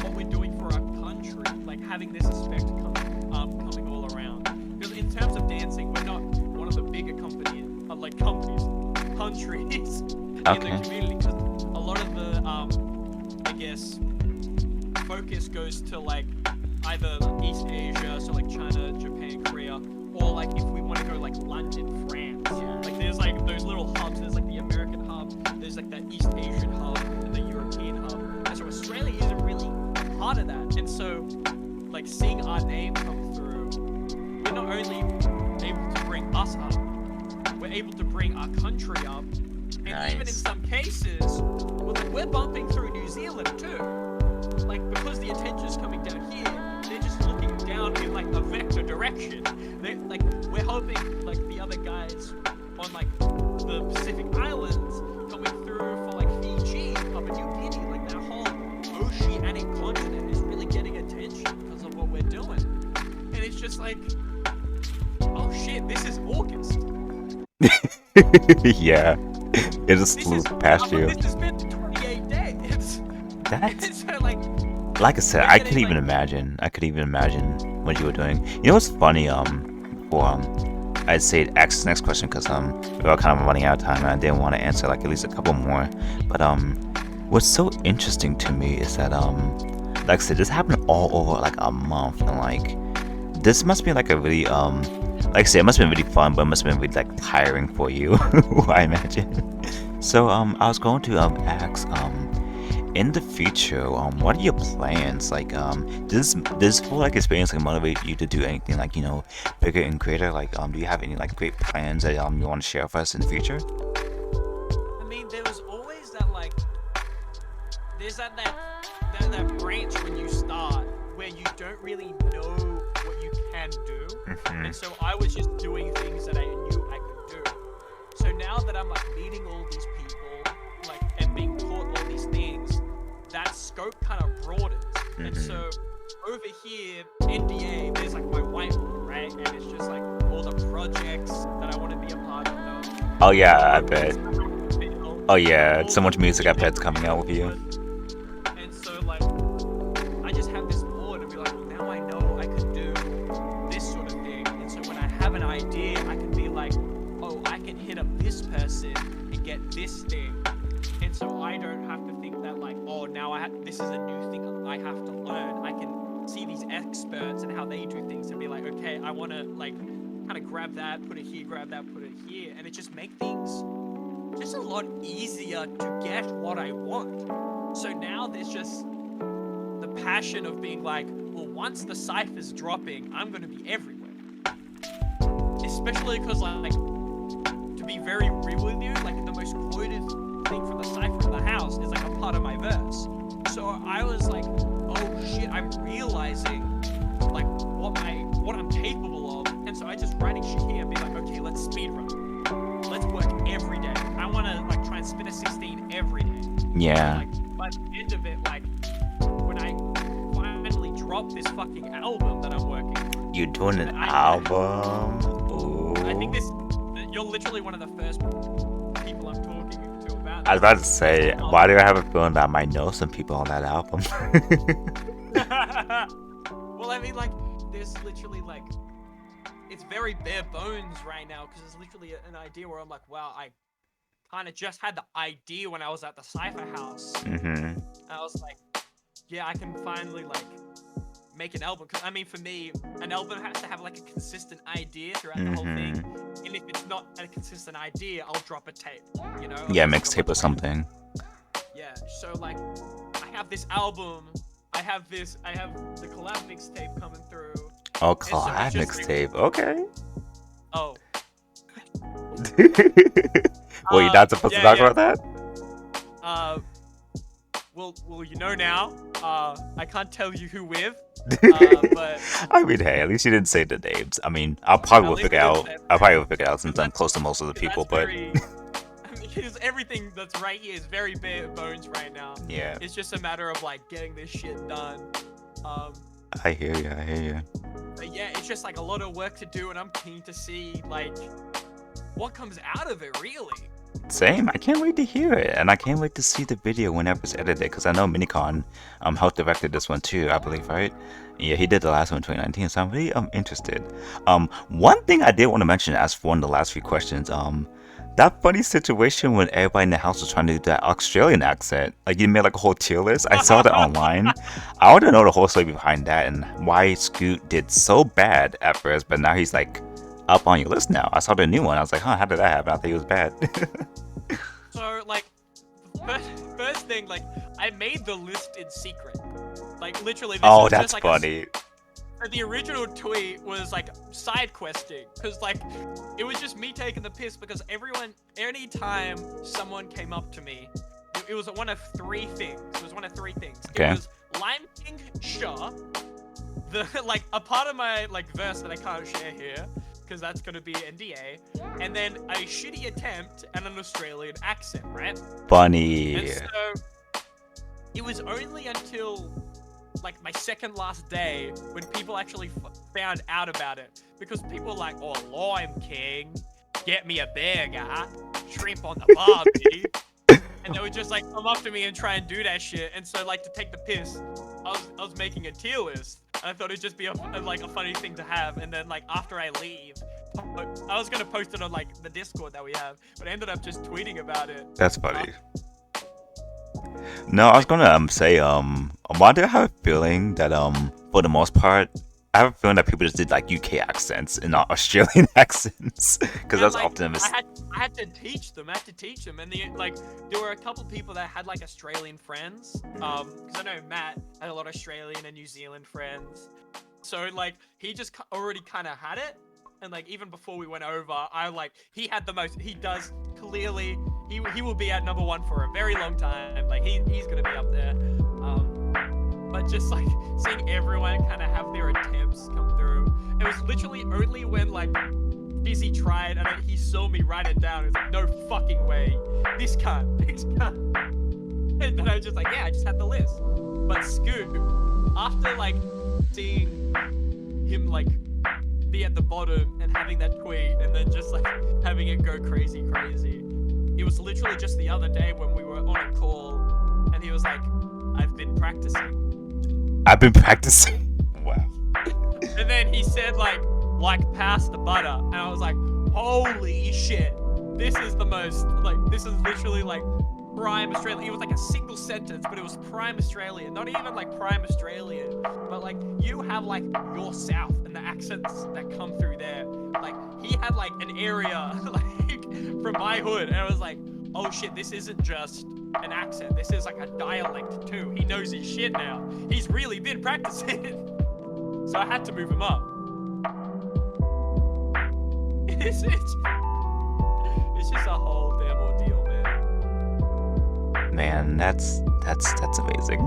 what we're doing for our country, like having this respect coming all around. Because in terms of dancing, we're not one of the bigger countries in the community. Because a lot of the I guess focus goes to like either East Asia, so like China, Japan, Korea, or like if we want to go like London, France. Like there's like those little hubs. There's like the American hub, there's like the East Asian hub, and the European hub. And so Australia isn't really part of that. And so like seeing our name come through, we're not only able to bring us up, we're able to bring our country up. And even in some cases, we're bumping through New Zealand too. Like because the attention's coming down here, they're just looking down in like a vector direction. They like we're hoping like the other guys on like the Pacific Islands coming through for like Fiji, Papua New Guinea, like that whole oceanic continent is really getting attention because of what we're doing. And it's just like, oh shit, this is August. Yeah, it just flew past you. This has been 28 days. That's so like I said, I could even imagine. I could even imagine what you were doing. You know what's funny? I'd say ask the next question because we are kind of running out of time and I didn't want to answer like at least a couple more. But what's so interesting to me is that like I said, this happened all over like a month, and like this must be like a really like I said, it must have been really fun, but it must have been really like tiring for you, I imagine. So I was going to ask in the future, what are your plans? Like does this full like experience like motivate you to do anything like, you know, bigger and greater? Like do you have any like great plans that you want to share with us in the future? I mean, there's that branch when you start where you don't really know what you can do, and so I was just doing things that I knew I could do. So now that I'm like meeting all these people, like, and being taught all these things, that scope kind of broadens. And so over here, NDA, there's like my whiteboard, right? And it's just like all the projects that I want to be a part of. Oh yeah, I bet. Oh yeah, so much music I bet's coming out with you. And so like, I just have this board and be like, well, now I know I can do this sort of thing. And so when I have an idea, I can be like, oh, I can hit up this person and get this thing. And so I don't have to think that like, oh, now this is a new thing I have to learn. I can see these experts and how they do things and be like, okay, I want to like kind of grab that, put it here, grab that, put it here. And it just makes things just a lot easier to get what I want. So now there's just the passion of being like, well, once the cypher's dropping, I'm going to be everywhere. Especially because like, to be very real with you, like the most quoted thing from the cypher in the house is like a part of my verse. So I was like, oh shit, I'm realizing like what I'm capable of. And so I just writing shit here and be like, okay, let's speedrun. Let's work every day. I want to like try and spin a 16 every day. Yeah. So, like, by the end of it, like when I finally drop this fucking album that I'm working on. You're doing an album? Ooh. I think you're literally one of the first people I'm talking to about. I was about to say, why do I have a feeling that I might know some people on that album? Well, I mean, like, there's literally like, it's very bare bones right now because it's literally an idea where I'm like, wow, I kind of just had the idea when I was at the cypher house. And I was like, yeah, I can finally like make an album. Because I mean, for me, an album has to have like a consistent idea throughout the whole thing. And if it's not a consistent idea, I'll drop a tape. You know? Yeah, mixtape or something. Yeah. So like, I have this album. I have the collab mixtape coming through. Oh, collab mixtape. Okay. Oh. Well, you're not supposed to talk about that? Well, you know now. I can't tell you who with. But I mean, hey, at least you didn't say the names. I mean, I'll probably figure it out since I'm close to most of the people, but because everything that's right here is very bare bones right now. Yeah. It's just a matter of like getting this shit done. I hear you. But yeah, it's just like a lot of work to do, and I'm keen to see like what comes out of it, really. Same. I can't wait to hear it, and I can't wait to see the video whenever it's edited, because I know Minicon helped directed this one too, I believe, right? Yeah, he did the last one in 2019, so I'm really interested. One thing I did want to mention as for one of the last few questions, that funny situation when everybody in the house was trying to do that Australian accent, like you made like a whole tier list. I saw that online. I want to know the whole story behind that and why Scoot did so bad at first, but now he's like up on your list now. I saw the new one. I was like, huh, how did that happen? I thought he was bad. So like, first thing, like I made the list in secret. Like literally. This Oh, was that's just, like, funny. the original tweet was like side questing, because like it was just me taking the piss, because anytime someone came up to me, it was one of three things. Okay. It was Lime King, sure. Like a part of my like verse that I can't share here, because that's gonna be NDA, and then a shitty attempt at an Australian accent, right? Funny. And so it was only until like my second last day when people actually found out about it, because people were like, oh, Lime King, get me a burger, shrimp on the barbie. And they would just like come up to me and try and do that shit. And so like to take the piss, I was making a tier list. And I thought it'd just be a funny thing to have. And then like after I leave, I was gonna post it on like the Discord that we have, but I ended up just tweeting about it. That's funny. No, I was gonna say why do I have a feeling that for the most part I have a feeling that people just did like UK accents and not Australian accents, because that's like, often I had to teach them. And there were a couple people that had like Australian friends. Because I know Matt had a lot of Australian and New Zealand friends. So like he just already kind of had it. And like even before we went over, he had the most. He does clearly. He will be at #1 for a very long time. Like he's gonna be up there. but just like seeing everyone kind of have their attempts come through. It was literally only when like Busy tried and he saw me write it down. It was like, no fucking way, this can't. And then I was just like, yeah, I just had the list. But Scoot, after like seeing him like be at the bottom and having that tweet and then just like having it go crazy, it was literally just the other day when we were on a call and he was like, I've been practicing. Wow. And then he said like pass the butter, and I was like, holy shit, this is the most, like, this is literally like prime Australian. It was like a single sentence, but it was prime Australian. Not even like prime Australian, but like you have like your South and the accents that come through there. Like he had like an area like from my hood, and I was like, oh shit, this isn't just an accent. This is like a dialect too. He knows his shit now. He's really been practicing. So I had to move him up. It's just a whole damn ordeal, man. Man, that's amazing.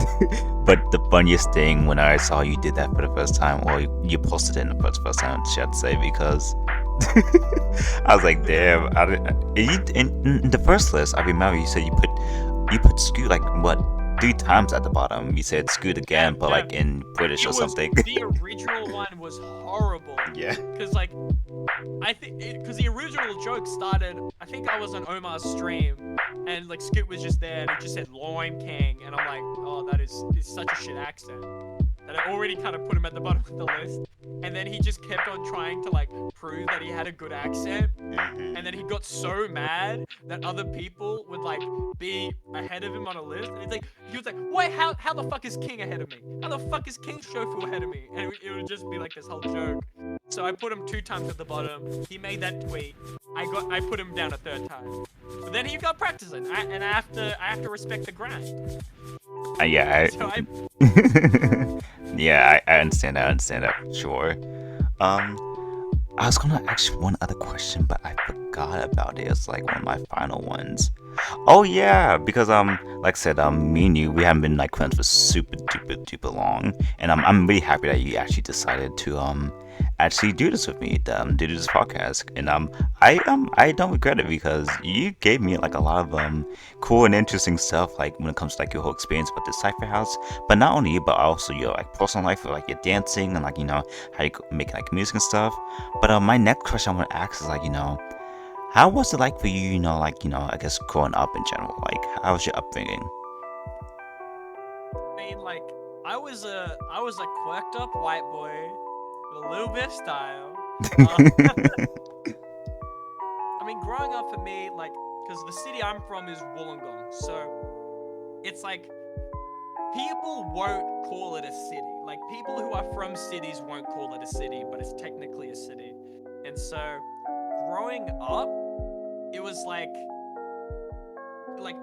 But the funniest thing when I saw you did that for the first time, or you posted it for the first time, I should say, because I was like, damn. In the first list, I remember you said you put Scoot like what 3 times at the bottom. You said Scoot again, but like in British or something. The original one was horrible. Yeah. Because like, I think because the original joke started, I think I was on Omar's stream, and like Scoot was just there, and it just said Lime King, and I'm like, oh, that is such a shit accent. That I already kind of put him at the bottom of the list, and then he just kept on trying to like prove that he had a good accent, and then he got so mad that other people would like be ahead of him on a list, and he was like, wait, how the fuck is King ahead of me? How the fuck is King Shofu ahead of me? And it would just be like this whole joke. So I put him 2 times at the bottom. He made that tweet. I put him down a 3rd time. But then he got practicing, and I have to respect the grind. Yeah. So Yeah, I understand that. Sure. I was gonna ask you one other question, but I forgot about it. It's like one of my final ones. Oh yeah, because like I said, me and you, we haven't been like friends for super duper long, and I'm really happy that you actually decided to actually do this with me, do this podcast, and I don't regret it because you gave me like a lot of cool and interesting stuff, like when it comes to like your whole experience with the Cypher House, but not only you, but also your like personal life, like your dancing and like how you make like music and stuff. But my next question I want to ask is like how was it like for you, I guess growing up in general, like how was your upbringing? I mean, like I was a quirked up white boy with a little bit of style. I mean, growing up for me, like, because the city I'm from is Wollongong, so it's like people won't call it a city. Like people who are from cities won't call it a city, but it's technically a city. And so growing up, it was like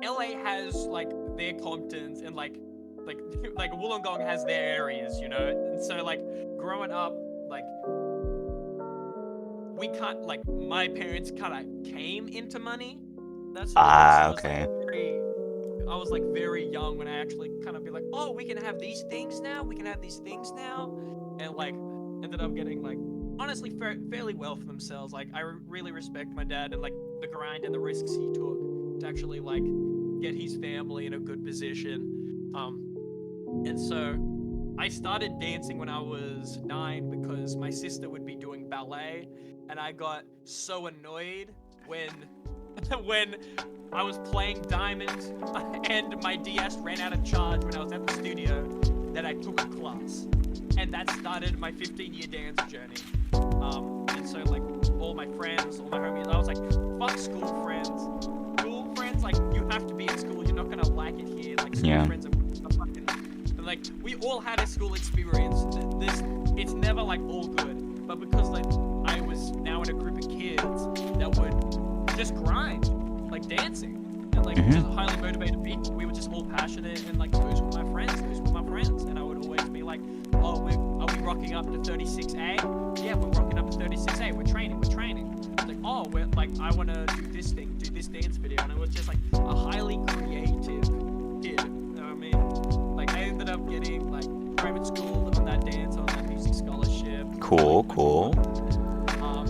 LA has like their Comptons and like Wollongong has their areas, and so like growing up, like we can't, like my parents kind of came into money. That's okay. I was like very young when I actually kind of be like, oh, we can have these things now, and like ended up getting like honestly fairly well for themselves. Like I really respect my dad and like the grind and the risks he took to actually like get his family in a good position. And so I started dancing when I was 9 because my sister would be doing ballet, and I got so annoyed when I was playing diamonds and my DS ran out of charge when I was at the studio that I took a class, and that started my 15-year dance journey. And so like all my friends, all my homies, I was like, fuck school friends. School friends, like you have to be in school. You're not gonna like it here. Like school friends are fucking. And like we all had a school experience. It's never like all good, but because like I was now in a group of kids that would just grind, like dancing, and like just highly motivated people. We were just all passionate, and like those were my friends, and I would always be like, oh, are we rocking up to 36A? Yeah, we're rocking up to 36A. We're training. It's like, oh, we're like, I want to do this dance video, and it was just like a highly creative kid. You know what I mean? Like I ended up getting like Cool, cool.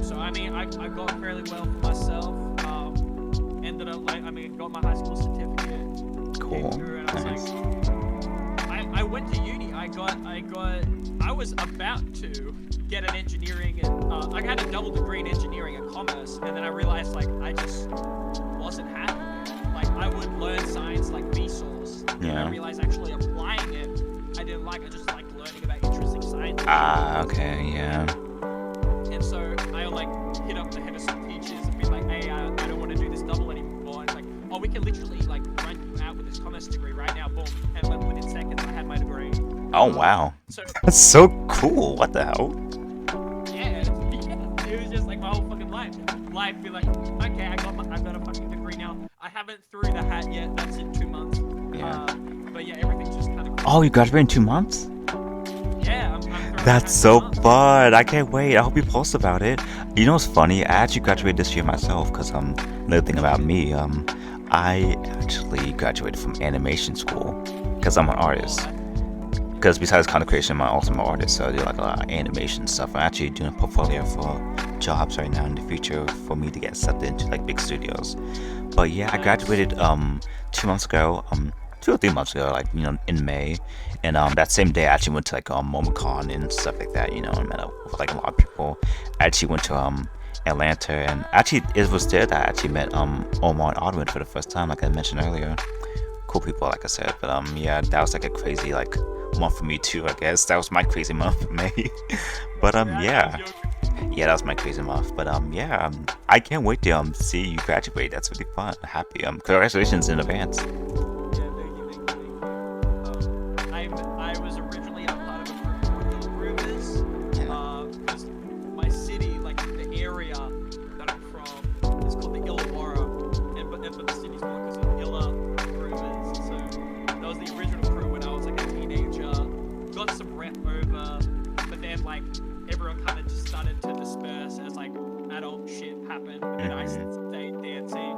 So I mean, I got fairly well for myself. Ended up like, I mean, got my high school certificate. Cool. And I was Nice. like, I went to uni. I was about to get an engineering and I had a double degree in engineering and commerce, and then I realized like I just wasn't happy. Like I would learn science like Vsauce, and I Yeah. realized actually applying it, I didn't like. I just liked learning about interesting science. Ah, okay, yeah. And so I like hit up the head of some teachers and be like, hey, I don't want to do this double anymore. And it's like, oh, we can literally like run you out with this commerce degree right now, boom. And like within seconds, I had my degree. Oh, wow. So That's so cool. What the hell? yeah, it was just like my whole fucking life. Be like, okay, I got a fucking degree now. I haven't threw the hat yet. That's in 2 months. Yeah. But yeah, everything's just kind of. Oh, you graduated in 2 months? Yeah, I'm throwing the That's hat so in 2 months. fun. I can't wait. I hope you post about it. You know what's funny? I actually graduated this year myself because another thing about me, I actually graduated from animation school because I'm an artist. Because besides content creation, I'm also an artist, so I do like a lot of animation stuff. I'm actually doing a portfolio for jobs right now in the future for me to get accepted into like big studios. But yeah, I graduated 2 months ago, 2 or 3 months ago, like in May, and that same day I actually went to like MomoCon and stuff like that, and met up with like a lot of people. I actually went to Atlanta, and actually it was there that I actually met Omar and Odwin for the first time, like I mentioned earlier. Cool people, like I said. But yeah, that was like a crazy like month for me too, I guess. That was my crazy month for May. But yeah. Yeah, that was my crazy month. But yeah, I can't wait to see you graduate. That's really fun. Happy. Congratulations in advance. Yeah, thank you. I was originally a part of a group called Illrumours, because my city, like the area that I'm from, is called the Illawarra, but the city's called because of Illrumours. So that was the original crew when I was like a teenager. Got some rep over, but then like everyone kind of just started to disperse as like adult shit happened, and then I stayed dancing.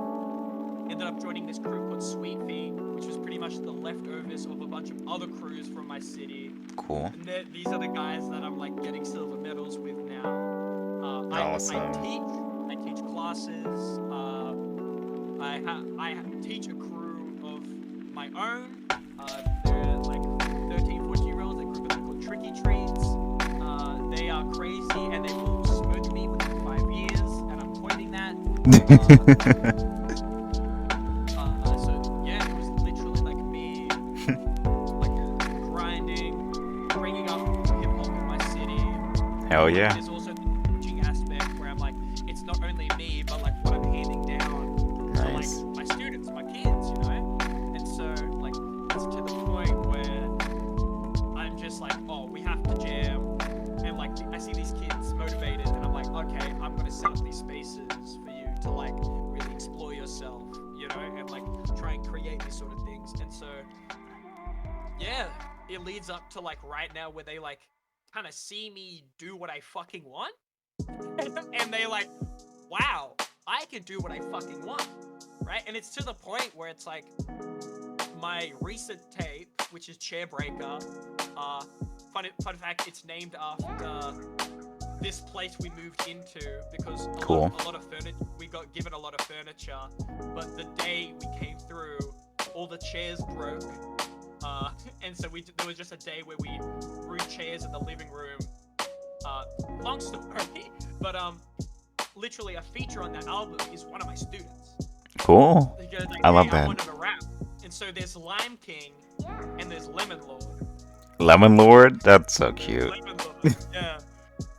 Ended up joining this crew called Sweet Feet, which was pretty much the leftovers of a bunch of other crews from my city. Cool. And these are the guys that I'm like getting silver medals with now. Awesome. I teach classes. I teach a crew of my own. They're like 13, 14-year-olds. A group of them called Tricky Treats. They are crazy and they will smoke me within 5 years, and I'm pointing that. So yeah, it was literally like me, like grinding, bringing up hip hop in my city. Hell yeah. There's also the teaching aspect where I'm like, it's not only me, but like what I'm handing down Nice. to like my students, my kids, And so like it's to the point where I'm just like, oh, we have to jam, and like I see these kids motivated, and I'm like, okay, I'm gonna set up these spaces for you to like really explore yourself, and like try and create these sort of things. And so yeah, it leads up to like right now where they like kind of see me do what I fucking want, and they like, wow, I can do what I fucking want, right? And it's to the point where it's like my recent tape, which is Chairbreaker. Fun fact, it's named after this place we moved into because a lot of furniture, we got given a lot of furniture, but the day we came through, all the chairs broke, and so there was just a day where we threw chairs in the living room. Long story, but literally a feature on that album is one of my students. Cool. Because, like, I love I that. wanted to rap, and so there's Lime King and there's Lemon Lord. Lemon Lord? That's so cute. Lemon Lord, yeah.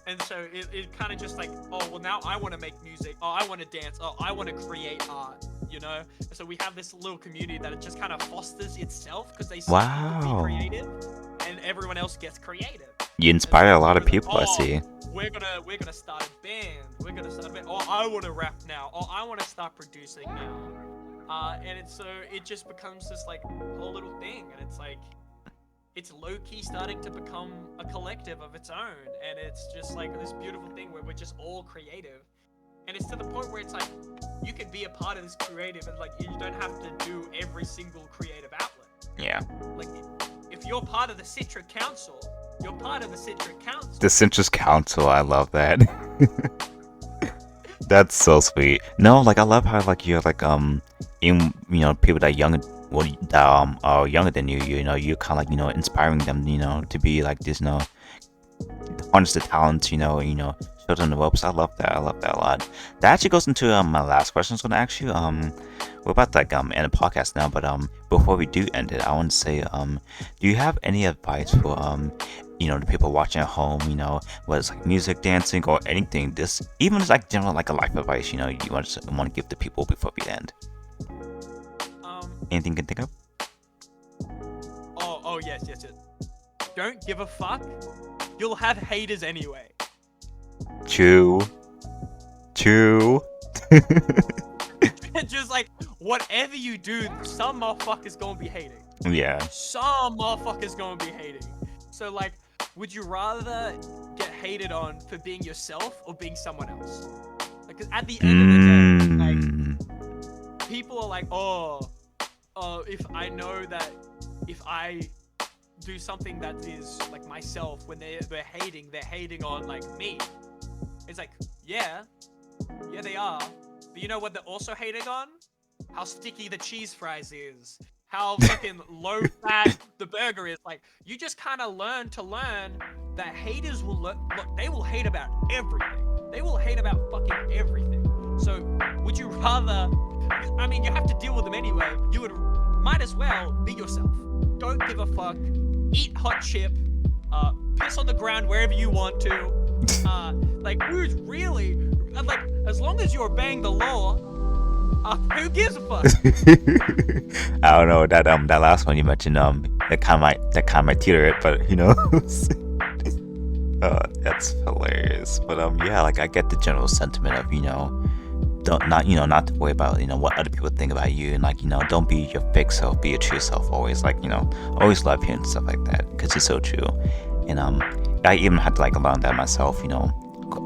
And so it kind of just like, oh, well, now I want to make music. Oh, I want to dance. Oh, I want to create art, And so we have this little community that it just kind of fosters itself because they see people be creative and everyone else gets creative. You inspire a lot of Like, people, I see. We're gonna start a band. We're gonna start a band. Oh, I want to rap now. Oh, I want to start producing now. And so it just becomes this like whole little thing, and it's like, it's low-key starting to become a collective of its own, and it's just like this beautiful thing where we're just all creative, and it's to the point where it's like you could be a part of this creative, and like you don't have to do every single creative outlet. Yeah. Like if you're part of the Citra Council, You're part of the Citrus Council. The Citrus Council, I love that. That's so sweet. No, like I love how like you're like in people that young well that are younger than you, you're kind of like inspiring them, to be like this, harness the talents, show them the ropes. I love that. I love that a lot. That actually goes into my last question I was gonna ask you. We're about to like end the podcast now, but before we do end it, I want to say do you have any advice for the people watching at home, whether it's like music, dancing, or anything, this even as like general like a life advice, you want to give the people before we end? Anything you can think of? Oh yes. Don't give a fuck. You'll have haters anyway. True. Just like whatever you do, some motherfucker's gonna be hating. Yeah. Some motherfucker's gonna be hating. So like, would you rather get hated on for being yourself or being someone else? Like, 'cause at the end of the day, like, people are like, if I know that if I do something that is like myself, when they're hating on like me. It's like, yeah they are. But you know what they're also hating on? How sticky the cheese fries is. How fucking low fat the burger is. Like, you just kind of learn that haters will look, they will hate about everything. They will hate about fucking everything. So, would you rather, I mean, you have to deal with them anyway. You might as well be yourself. Don't give a fuck. Eat hot chip. Piss on the ground wherever you want to. Like, who's really, like, as long as you're obeying the law, who gives a fuck? I don't know, that last one you mentioned, that kind of might teeter it, but that's hilarious. But yeah, like I get the general sentiment of not to worry about what other people think about you, and like don't be your fake self, be your true self always. Like always love you and stuff like that, because it's so true. And I even had to like learn that myself,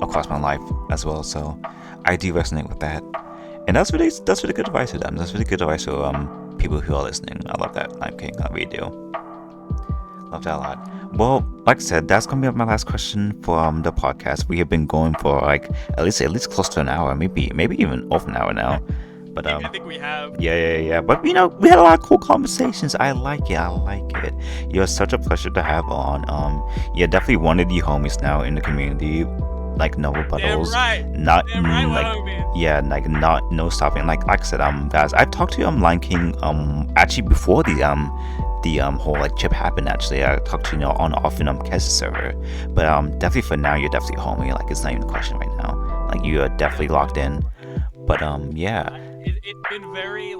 across my life as well. So I do resonate with that, and that's really good advice to them. That's really good advice to people who are listening. I love that. I'm kidding, I really do. Love that a lot. Well, like I said, that's gonna be my last question for the podcast. We have been going for like at least close to an hour, maybe even over an hour now. But I think we have. Yeah. But we had a lot of cool conversations. I like it. You're such a pleasure to have on. You're definitely one of the homies now in the community. Like no rebuttals. Not like no stopping. Like I said, guys, I've talked to Lion King actually before the whole like chip happened. Actually, I talked to on off in Kes server, but definitely for now you're definitely a homie. Like it's not even a question right now. Like you are definitely locked in. But yeah. It's been very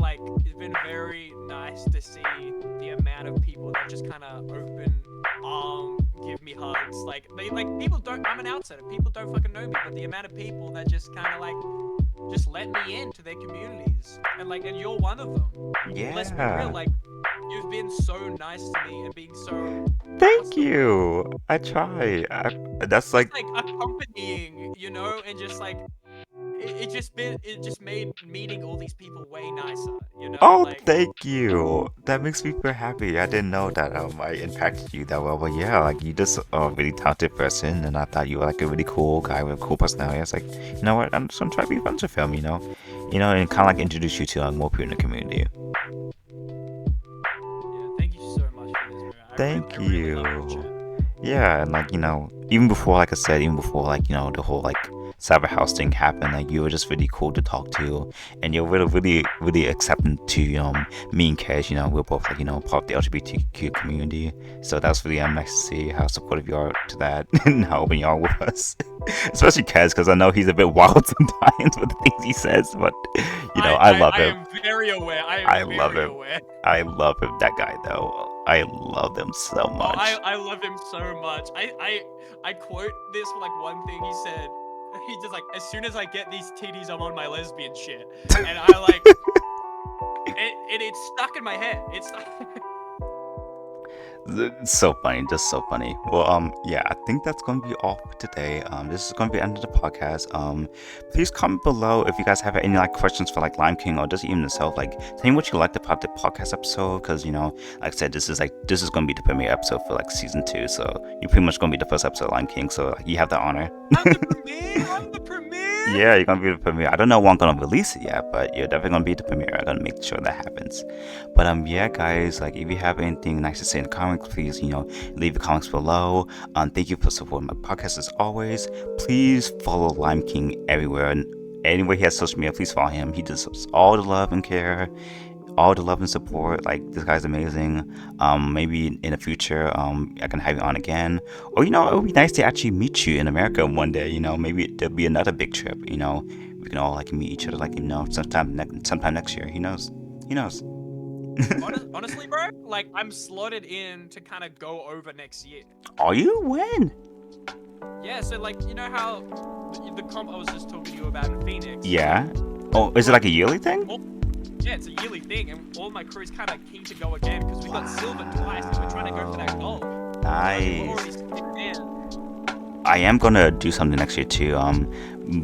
nice to see the amount of people that just kind of open give me hugs. Like people don't. I'm an outsider. People don't fucking know me, but the amount of people that just kind of like just let me into their communities, and you're one of them. Yeah. Let's be real. Like you've been so nice to me and being so. Thank you. I try. That's like accompanying, and just like. It just made meeting all these people way nicer, Oh, thank you. That makes me feel happy. I didn't know that I impacted you that well, but yeah, like you just a really talented person, and I thought you were like a really cool guy with a cool personality. I was like, you know what? I'm just gonna try to be friends with him, and kind of like introduce you to more people in the community. Yeah, thank you so much for this, bro. Thank really you. love your chat. Yeah, and like even before, like I said, like the whole like cyber house thing happened, like you were just really cool to talk to, and you're really accepting to me and Kez. We're both like part of the LGBTQ community, so that's really nice to see how supportive you are to that and how open you are with us, especially Kez, because I know he's a bit wild sometimes with the things he says, but I love him. I am very aware. I love him. I love him. That guy though. I love him so much. I love him so much. I quote this like one thing he said. He's just like, as soon as I get these titties, I'm on my lesbian shit, and I like it's stuck in my head. It's It's so funny, just so funny. Well, yeah, I think that's gonna be all for today. This is gonna be the end of the podcast. Please comment below if you guys have any like questions for like Lime King or just even yourself. Like, tell me what you liked about the podcast episode, because like I said, this is gonna be the premiere episode for like season 2. So you're pretty much gonna be the first episode of Lime King. So like, you have the honor. I'm the premiere. I'm the premiere. Yeah, you're gonna be the premiere. I don't know when I'm gonna release it yet, but you're definitely gonna be the premiere. I'm gonna make sure that happens. But yeah, guys, like if you have anything nice to say in the comments, please, leave the comments below. Thank you for supporting my podcast as always. Please follow Lime King everywhere and anywhere he has social media. Please follow him. He deserves all the love and care, all the love and support. Like, this guy's amazing. Maybe in the future, I can have you on again, or it would be nice to actually meet you in America one day. Maybe there'll be another big trip. We can all like meet each other, like sometime next year. He knows. Honestly, bro, like I'm slotted in to kind of go over next year. Are you? When? Yeah, so like how the comp I was just talking to you about in Phoenix. Yeah. Oh, is it like a yearly thing? Yeah, it's a yearly thing, and all my crew's kind of keen to go again because we got silver twice, and we're trying to go for that gold. We're Nice. already sitting in. I am gonna do something next year too.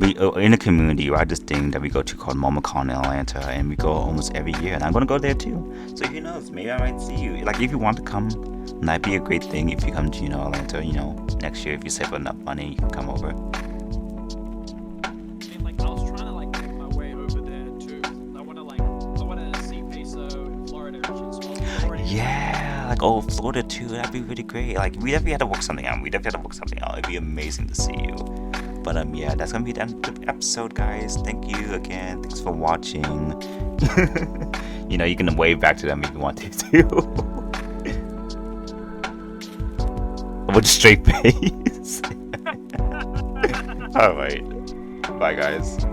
We in the community, right? This thing that we go to called MomoCon in Atlanta, and we go almost every year. And I'm gonna go there too. So who knows? Maybe I might see you. Like, if you want to come, that'd be a great thing. If you come to Atlanta, next year, if you save enough money, you can come over. I mean, like I was trying to like make my way over there too. I wanna see Peso in Florida region. Yeah, like Florida too. That'd be really great. Like, we definitely have to work something out. It'd be amazing to see you. But yeah, that's gonna be the end of the episode, guys. Thank you again. Thanks for watching. You can wave back to them if you want to too. With a straight face. All right. Bye, guys.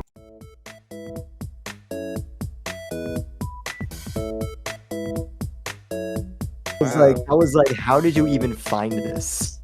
I was like, how did you even find this?